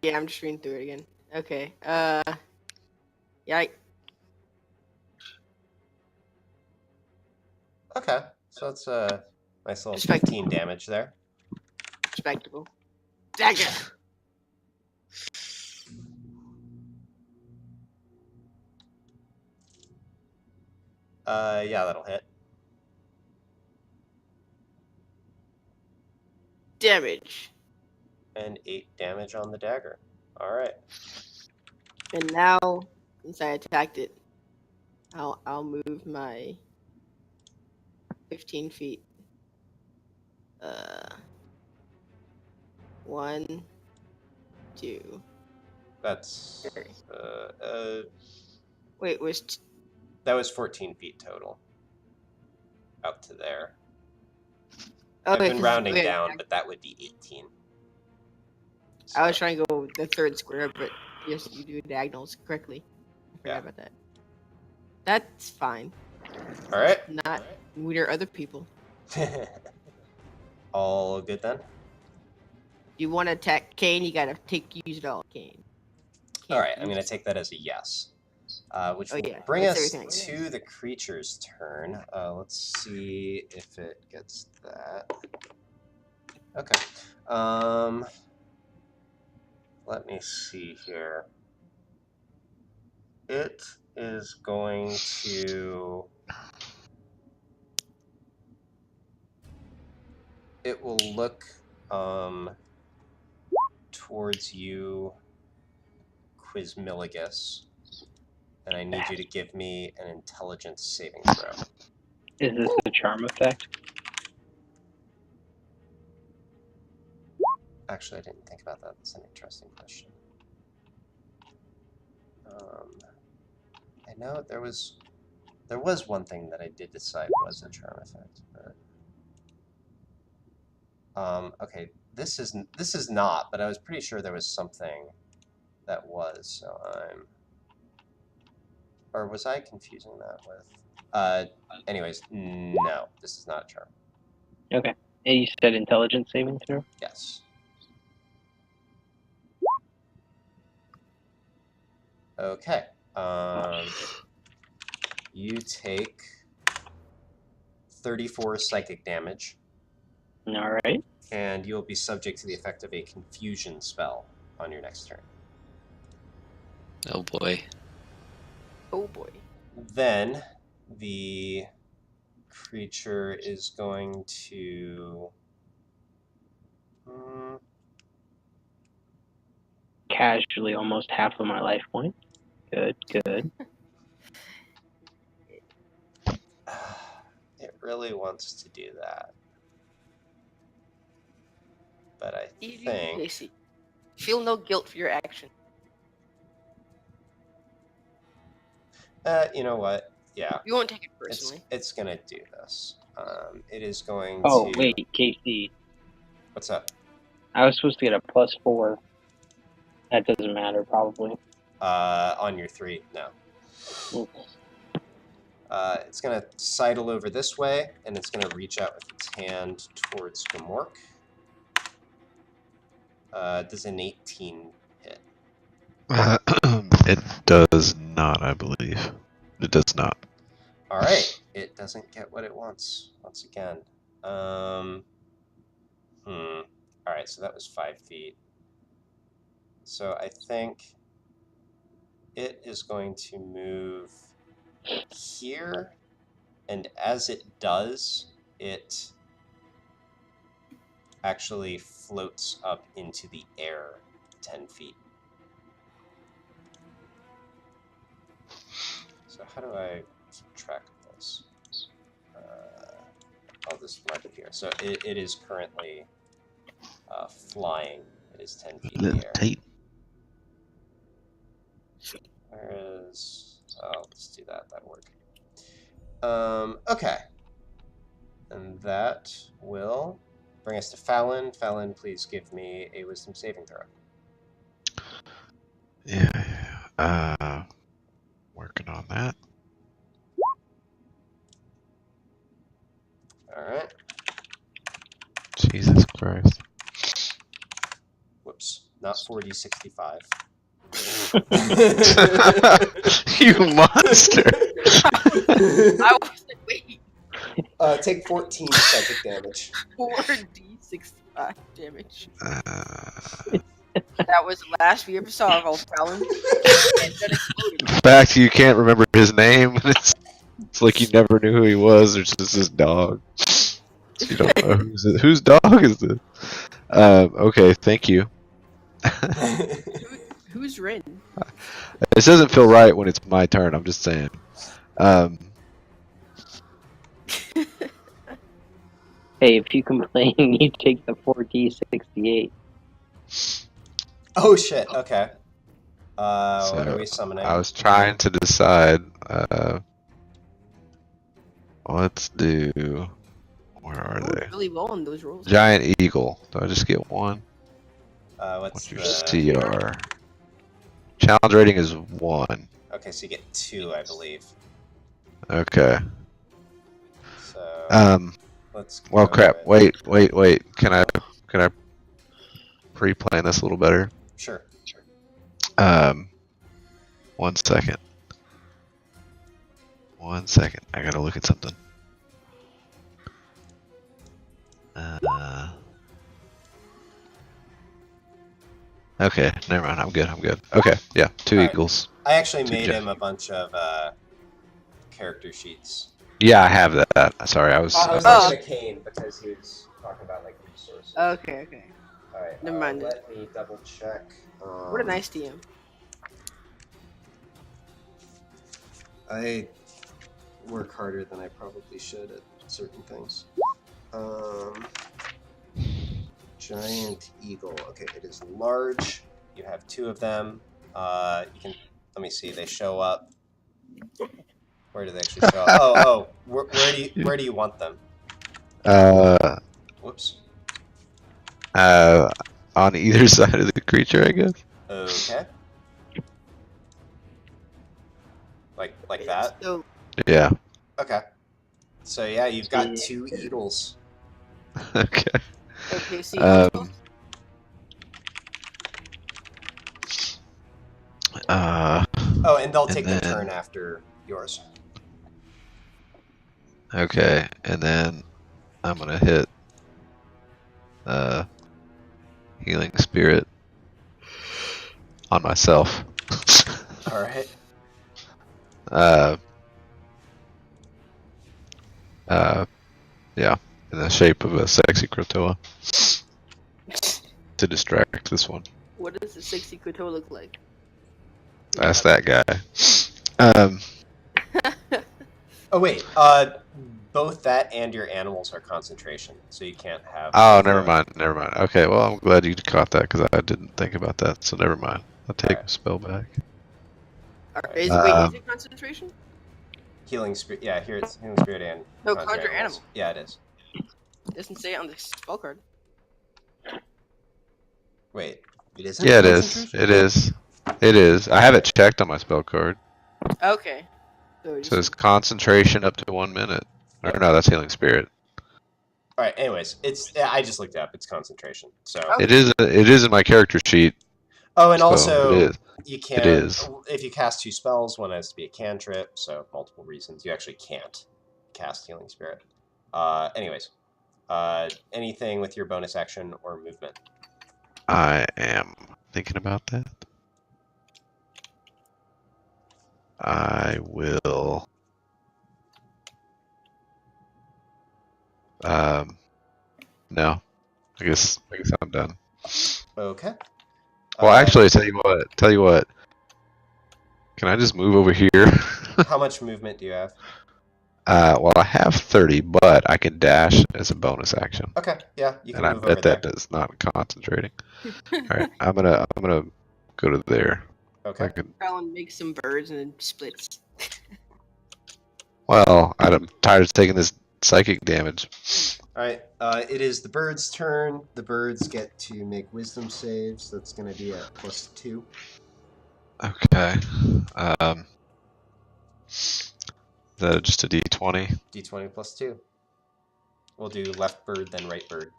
Yeah, I'm just reading through it again. Okay. Yeah. Okay, so that's a nice little Respect. 15 damage there. Respectable. Dagger. Yeah, that'll hit. Damage. And 8 damage on the dagger. Alright. And now, since I attacked it, I'll move my 15 feet. 1, 2. That's... Wait, that was 14 feet total. Up to there. I've okay, been rounding down, but that would be 18. So, I was trying to go with the third square, but yes, you do diagonals correctly. I forgot about that. That's fine. Alright. Not weird other people. All good then? You want to attack Kane, you gotta use it all, Kane. Alright, I'm going to take that as a yes. Which will bring us to the creature's turn. Let's see if it gets that. Okay. Let me see here. It is going to... It will look towards you, Quizmilligus, and I need you to give me an intelligence saving throw. Is this a charm effect? Actually, I didn't think about that. That's an interesting question. I know there was one thing that I did decide was a charm effect, but okay, this is not, but I was pretty sure there was something that was. So or was I confusing that with? Anyways, no, this is not a charm. Okay. And you said intelligence saving throw? Yes. Okay. You take 34 psychic damage. All right. And you'll be subject to the effect of a confusion spell on your next turn. Oh boy. Oh boy. Then the creature is going to... Casually, almost half of my life point. Good, good. It really wants to do that. But I think... Easy. Feel no guilt for your action. You know what? Yeah. You won't take it personally. It's going to do this. It is going Oh, to... wait, KC. What's up? I was supposed to get a +4. That doesn't matter, probably. On your 3, no. Oops. It's going to sidle over this way, and it's going to reach out with its hand towards Gamork. Does an 18 hit? It does not, I believe. It does not. All right. It doesn't get what it wants once again. All right, so that was 5 feet. So I think it is going to move here, and as it does, it actually floats up into the air 10 feet. So how do I keep track of this? I'll just mark it here. So it is currently flying. It is 10 feet in the air. Levitate. Where is... Oh, let's do that. That'll work. Okay. And that will bring us to Fallon. Fallon, please give me a wisdom saving throw. Yeah. Working on that. All right. Jesus Christ. Whoops. Not 40-65. You monster! I wasn't waiting. Take 14 psychic damage. 4d65 damage. That was the last we ever saw of old Fallon. And then exploded. The fact you can't remember his name. It's like you never knew who he was. There's just this dog. You don't know whose dog is this. Okay, thank you. Who's Rin? This doesn't feel right when it's my turn. I'm just saying. Hey, if you complain, you take the 4D68. Oh shit. Okay. So, what are we summoning? I was trying to decide. Let's do. Where are Rolled they? really well on those rolls. Giant eagle. Do I just get one? What's your the CR? Challenge rating is 1. Okay, so you get 2, I believe. Okay. So let's. Well, go crap. with- Wait. Can I pre-plan this a little better? Sure. 1 second. 1 second. I gotta look at something. Okay, never mind. I'm good. Okay, yeah, 2 Alright. eagles. I actually Two made Jeff. him a bunch of character sheets. Yeah, I have that. Sorry, I was. I was Oh. thinking of Kane because he was talking about like resources. Okay. Alright, Never mind. let me double check. What a nice DM. I work harder than I probably should at certain things. Giant eagle. Okay, it is large. You have 2 of them. You can. Let me see. They show up. Where do they actually show up? Oh. Where do you want them? Whoops. On either side of the creature, I guess. Okay. Like that. So, Yeah. Okay. So yeah, you've got 2 eagles. Okay. okay, see. Oh, and they'll take their then- turn after yours. Okay, and then I'm gonna hit healing spirit on myself. All right. Yeah, in the shape of a sexy Krotoa to distract this one. What does the 60 Koto look like? That's that guy. Oh wait. Both that and your animals are concentration, so you can't have. Oh, never mind. Okay, well, I'm glad you caught that because I didn't think about that. So never mind. I'll take Alright. my spell back. Is it concentration? Healing spirit. Yeah, here it's healing spirit and. No, conjure conjure animals. animal. Yeah, it is. It doesn't say it on the spell card. Wait, it isn't. Yeah, it is. concentration? It is. It is. I have it checked on my spell card. Okay. So It says concentration up to 1 minute. Or no, that's healing spirit. All right. Anyways, it's. Yeah, I just looked it up. It's concentration. So. Okay. It is. It is in my character sheet. Oh, and So also it is. you can't. It is. If you cast 2 spells, one has to be a cantrip. So multiple reasons, you actually can't cast healing spirit. Anyways, anything with your bonus action or movement. I am thinking about that. I will. No. I guess I'm done. Okay. Well, actually, tell you what. Can I just move over here? How much movement do you have? Well, I have 30, but I can dash as a bonus action, Okay. Yeah, you can and I move over bet there. that does not concentrating. All right, I'm gonna go to there. Okay. I can, Alan makes some birds and then splits. well, I'm tired of taking this psychic damage. All right. It is the bird's turn. The birds get to make wisdom saves. That's going to be at +2. Okay. Is that just a D20? D20 +2. We'll do left bird, then right bird.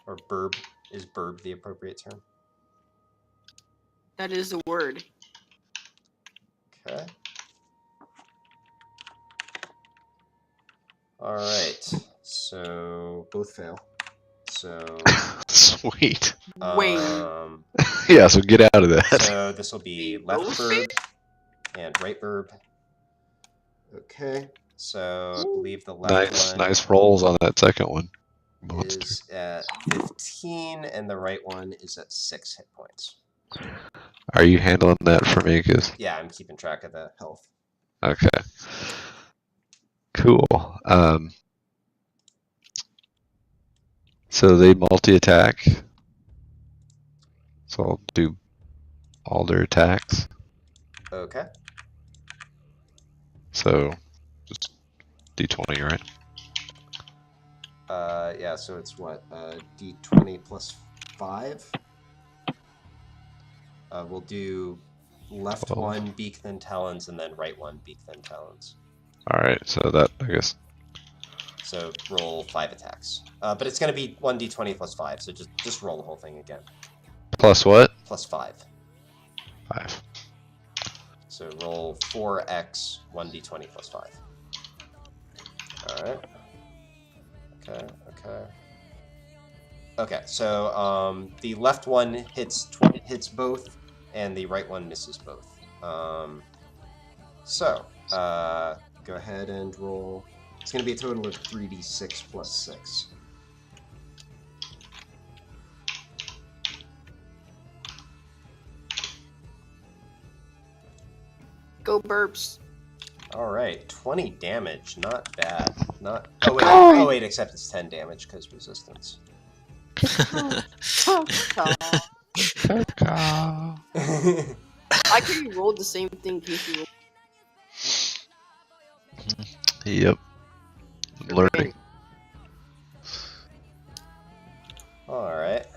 Or burb. Is burb the appropriate term? That is the word. Okay. All right. So both fail. So. Sweet. Wait. Yeah, so get out of that. So this will be They left both burb and right burb. Okay. So I believe the left one Nice rolls on that second one. Monster. is at 15, and the right one is at 6 hit points. Are you handling that for me? 'Cause Yeah, I'm keeping track of the health. okay. Cool. So they multi-attack. So I'll do all their attacks. Okay. So just D20, right? Yeah, so it's what? D20 plus 5? We'll do left 12. one, beak, then talons, and then right one, beak, then talons. Alright, so that, I guess. So roll 5 attacks. But it's going to be 1d20 plus 5, so just roll the whole thing again. Plus what? Plus 5. 5. So roll 4x 1d20 plus 5. Alright. Okay, so the left one hits both, and the right one misses both. Go ahead and roll. It's going to be a total of 3d6 plus 6. Go burps. All right, 20 damage. Not bad. Not. Oh wait. Except it's 10 damage because resistance. Aw. I think you rolled the same thing Casey rolled. Yep. Learning. All right.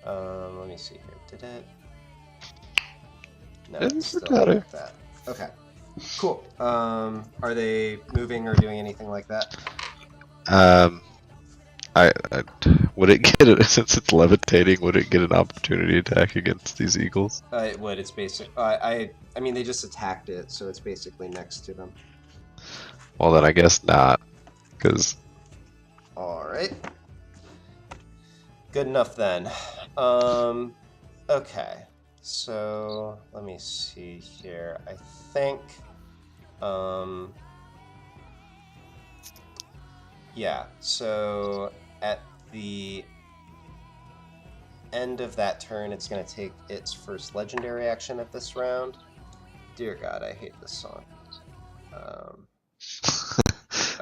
Let me see here. Did it? No, it's still like that. Okay. Cool. Are they moving or doing anything like that? I would it get it since it's levitating? Would it get an opportunity attack against these eagles? It would. It's basic. I mean, they just attacked it, so it's basically next to them. Well, then I guess not, because. All right. Good enough then. Okay. So let me see here. I think. Yeah. So at the end of that turn, it's going to take its first legendary action of this round. Dear God, I hate this song.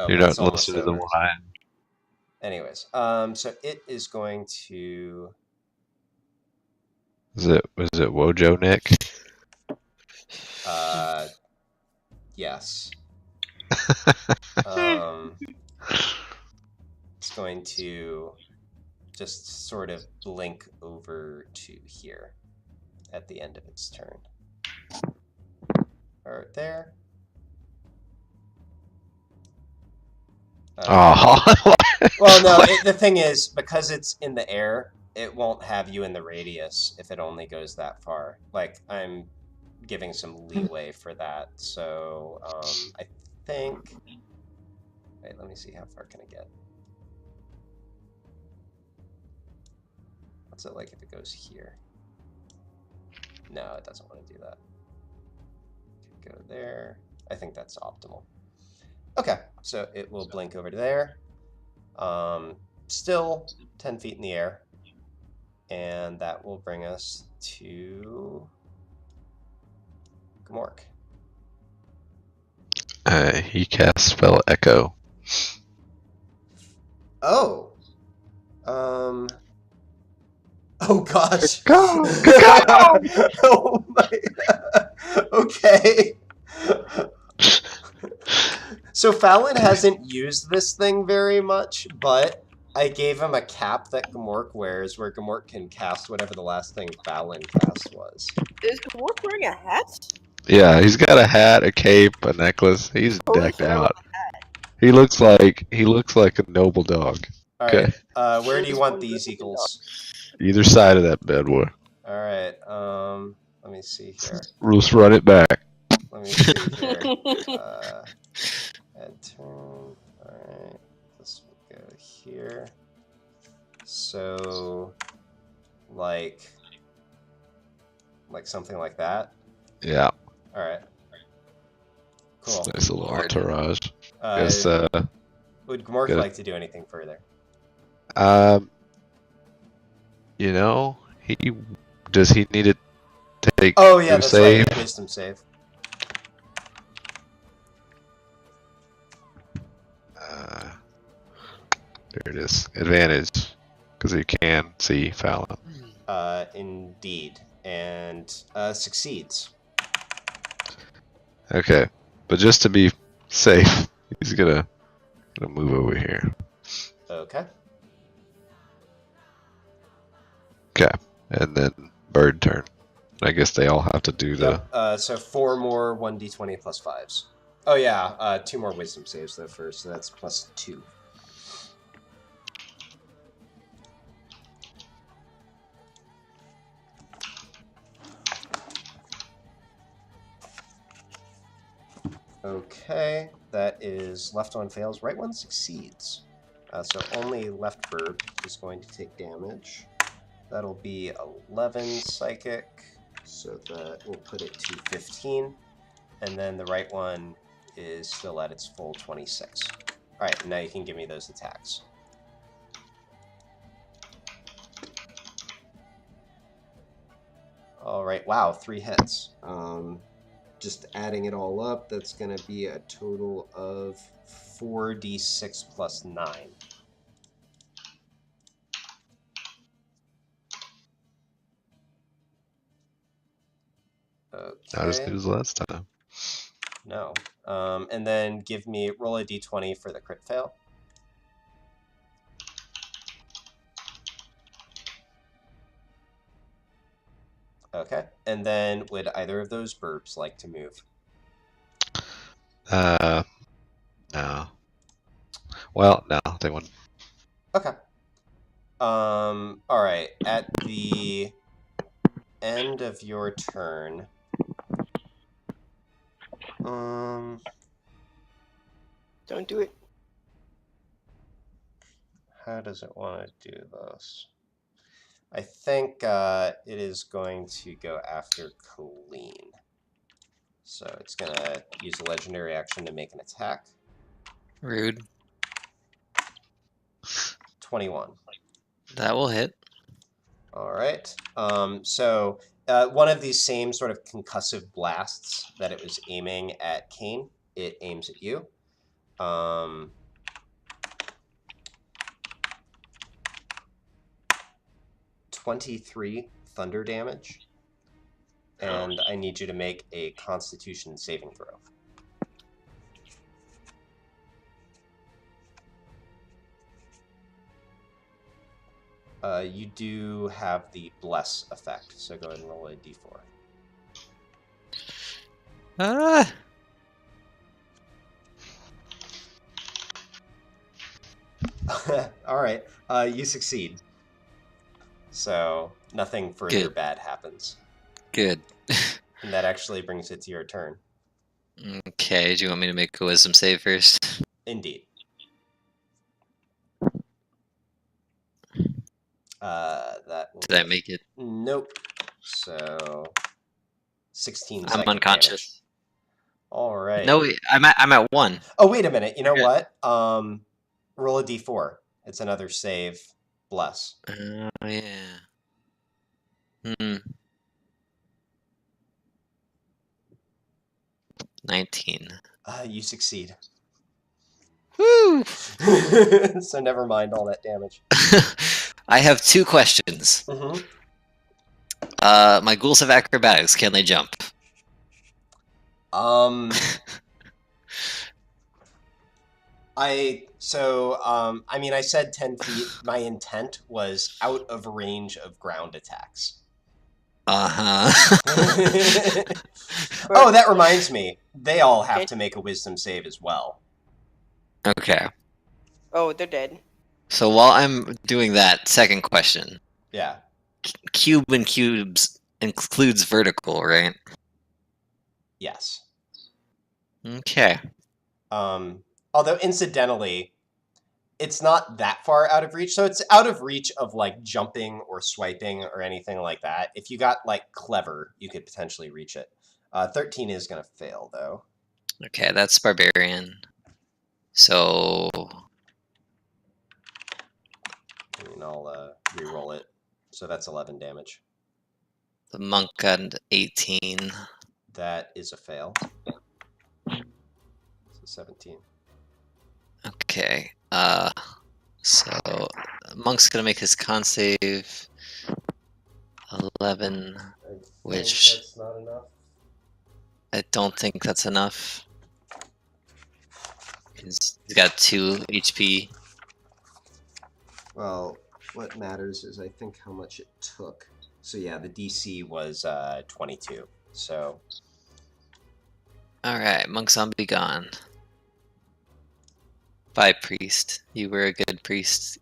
You're not listening to the one I am. Anyways, so it is going to. Was it Wojo Nick? Yes. It's going to just sort of blink over to here at the end of its turn. Right there. Oh. Well, no, the thing is, because it's in the air, it won't have you in the radius if it only goes that far. Like, I'm giving some leeway for that. So, I think... Wait, let me see. How far can it get? What's it like if it goes here? No, it doesn't want to do that. Go there. I think that's optimal. Okay, so it will blink over to there. Still 10 feet in the air. And that will bring us to Gmork. He casts spell Echo. Oh. Oh gosh. Oh my. Okay. So Fallon hasn't used this thing very much, but I gave him a cap that Gmork wears, where Gmork can cast whatever the last thing Fallon cast was. Is Gmork wearing a hat? Yeah, he's got a hat, a cape, a necklace. He's decked out. He looks like a noble dog. All right. Where do you want these eagles? Either side of that bad boy. All right. Let me see here. Let's run it back. Let me see here. Add turn. All right. This will go here. So, like something like that. Yeah. All right. Cool. Nice little Lord. entourage. Guess, would Gmork good. like to do anything further? You know, does he need to take Oh yeah, that's save? right. Wisdom save. There it is. Advantage, because he can see Fallon. Indeed, and succeeds. Okay, but just to be safe, he's gonna move over here. Okay. Okay, and then bird turn. I guess they all have to do the. Yep. So 4 more 1d20 plus 5s. Oh yeah, 2 more wisdom saves though first, so that's plus 2. Okay, that is left one fails, right one succeeds. So only left bird is going to take damage. That'll be 11 psychic, so that will put it to 15. And then the right one is still at its full 26. Alright, now you can give me those attacks. Alright, wow, 3 hits. Just adding it all up, that's going to be a total of 4d6 plus 9. Okay. Not as good as last time. No. And then give me, roll a d20 for the crit fail. Okay. And then would either of those burbs like to move? No. Well, no, they wouldn't. Okay. Alright. At the end of your turn, Don't do it. how does it want to do this? I think it is going to go after Colleen. So it's going to use a legendary action to make an attack. Rude. 21. That will hit. All right. So one of these same sort of concussive blasts that it was aiming at Kane, it aims at you. 23 thunder damage. And I need you to make a Constitution saving throw. You do have the bless effect, so go ahead and roll a d4. Ah! All right, you succeed. So nothing further Good. bad happens. Good. And that actually brings it to your turn. Okay, do you want me to make a wisdom save first? Indeed. That will Did I make it? Nope. So 16 I'm psychic unconscious. damage. All right. No, wait, I'm at 1. Oh, wait a minute. You know Okay. what? Roll a d4. It's another save. Bless. Oh, yeah. 19. You succeed. Woo! So never mind all that damage. I have 2 questions. Mm-hmm. My ghouls have acrobatics. Can they jump? I mean, I said 10 feet. My intent was out of range of ground attacks. Uh-huh. Oh, that reminds me. They all have to make a wisdom save as well. Okay. Oh, they're dead. So while I'm doing that, second question. Yeah. Cube and cubes includes vertical, right? Yes. Okay. Although, incidentally, it's not that far out of reach. So it's out of reach of, like, jumping or swiping or anything like that. If you got, like, clever, you could potentially reach it. 13 is going to fail, though. Okay, that's barbarian. So And I'll re-roll it. So that's 11 damage. the monk got an 18. That is a fail. So 17. Okay. So monk's gonna make his con save. 11. I Which- think that's not enough. I don't think that's enough. He's got 2 HP. Well, what matters is I think how much it took. So yeah, the DC was 22. So Alright, monk zombie gone. Bye, priest. You were a good priest.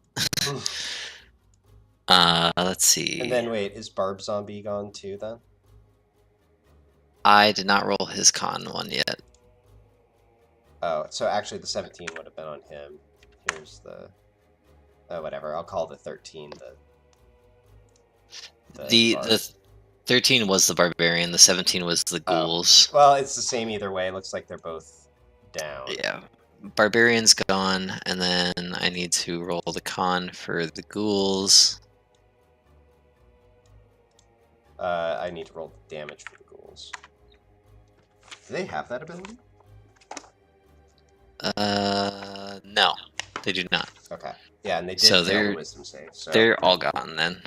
Let's see. and then wait, is Barb Zombie gone too then? I did not roll his con one yet. Oh, so actually the 17 would have been on him. Here's the whatever. I'll call the 13 The Barb. 13 was the barbarian, the 17 was the ghouls. Well, it's the same either way. It looks like they're both down. Yeah. Barbarian's gone, and then I need to roll the con for the ghouls. I need to roll the damage for the ghouls. Do they have that ability? No, they do not. Okay. Yeah, and they did So fail they're- the wisdom save. So They're all gone then.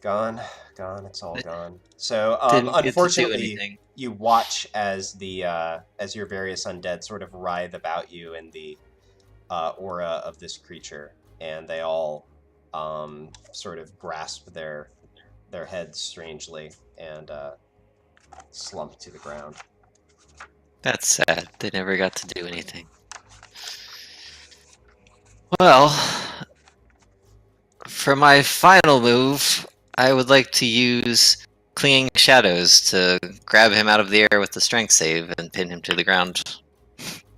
gone. It's all gone. So Didn't get to do unfortunately, anything. you watch as the as your various undead sort of writhe about you in the aura of this creature, and they all sort of grasp their heads strangely and slump to the ground. That's sad. They never got to do anything. Well, for my final move, I would like to use Clinging Shadows to grab him out of the air with the strength save and pin him to the ground.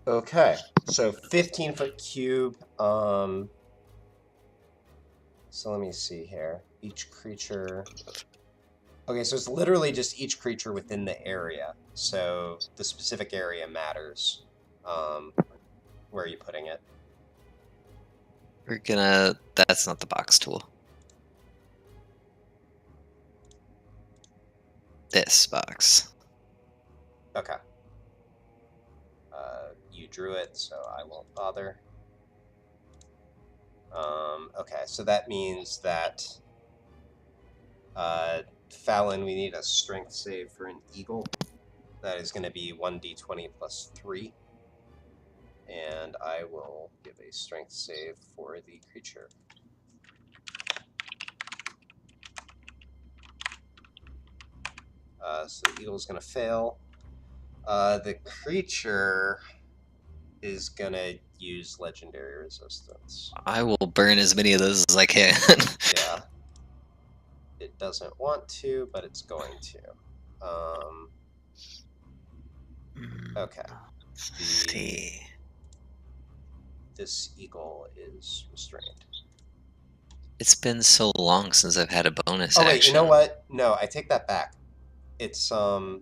Okay, so 15-foot cube. So let me see here. Each creature. Okay, so it's literally just each creature within the area. So the specific area matters. Where are you putting it? We're gonna... That's not the box tool. This box. Okay. You drew it, so I won't bother. Okay, so that means that Fallon, we need a strength save for an eagle. That is going to be 1d20 plus 3. And I will give a strength save for the creature. So the eagle is going to fail. The creature is going to use legendary resistance. I will burn as many of those as I can. Yeah. It doesn't want to, but it's going to. Okay. Let's see. This eagle is restrained. It's been so long since I've had a bonus Oh wait, action. you know what? No, I take that back. It's not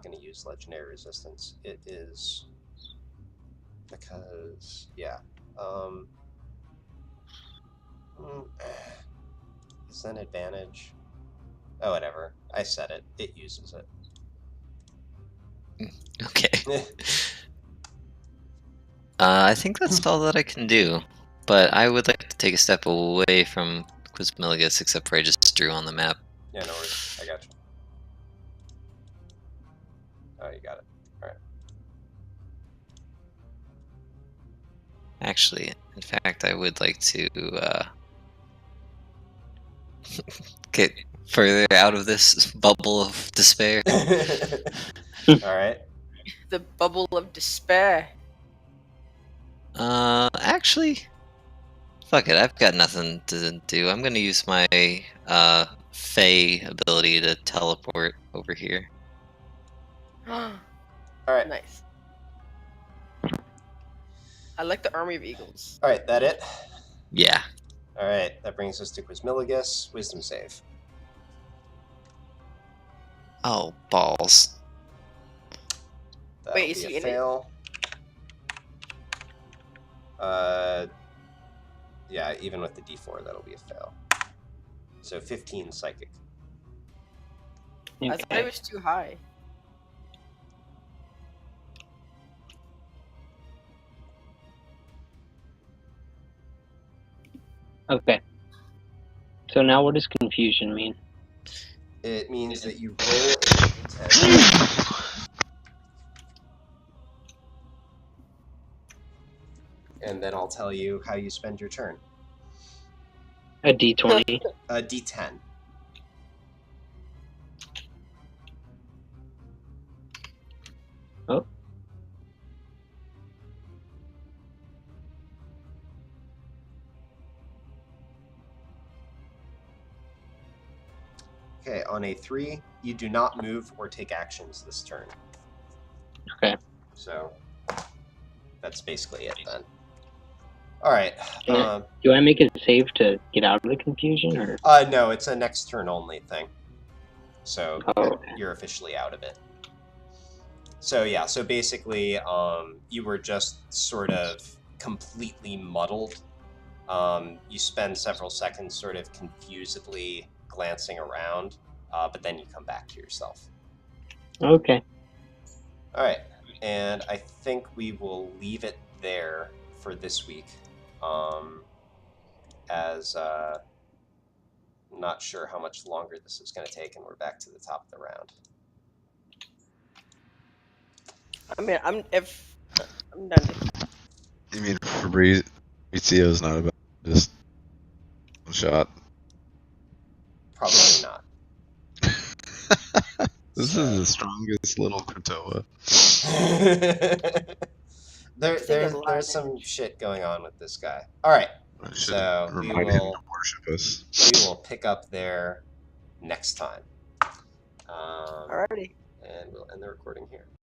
going to use legendary resistance. It is because is that an advantage? Oh, whatever. I said it. It uses it. Okay. I think that's all that I can do. But I would like to take a step away from Quizmilligus, except for I just drew on the map. Yeah, no worries. I got you. Oh, you got it. All right. Actually, in fact, I would like to get further out of this bubble of despair. All right. The bubble of despair. Actually, fuck it. I've got nothing to do. I'm gonna use my Fey ability to teleport over here. All right. Nice. I like the army of eagles. All right. That it. Yeah. All right. That brings us to Quizmilligus. Wisdom save. Oh, balls. That'll Wait, is be he a in it? fail. Yeah, even with the D4, that'll be a fail. So 15 psychic. I thought it was too high. Okay. So now what does confusion mean? It means that you roll a D10. And then I'll tell you how you spend your turn. A D20. A D10. Oh. Okay, on a 3, you do not move or take actions this turn. Okay. So that's basically it then. All right. Do I make a save to get out of the confusion, or? No, it's a next turn only thing. So you're officially out of it. So yeah, so basically, you were just sort of completely muddled. You spend several seconds sort of confusedly glancing around, but then you come back to yourself. Okay. All right, and I think we will leave it there for this week. As not sure how much longer this is going to take, and we're back to the top of the round. I mean, I'm done. You mean Fabrizio's not about just one shot? Probably not. This is the strongest little Krakoa. There's some shit going on with this guy. All right, so we will worship us. We will pick up there next time. Alrighty. And we'll end the recording here.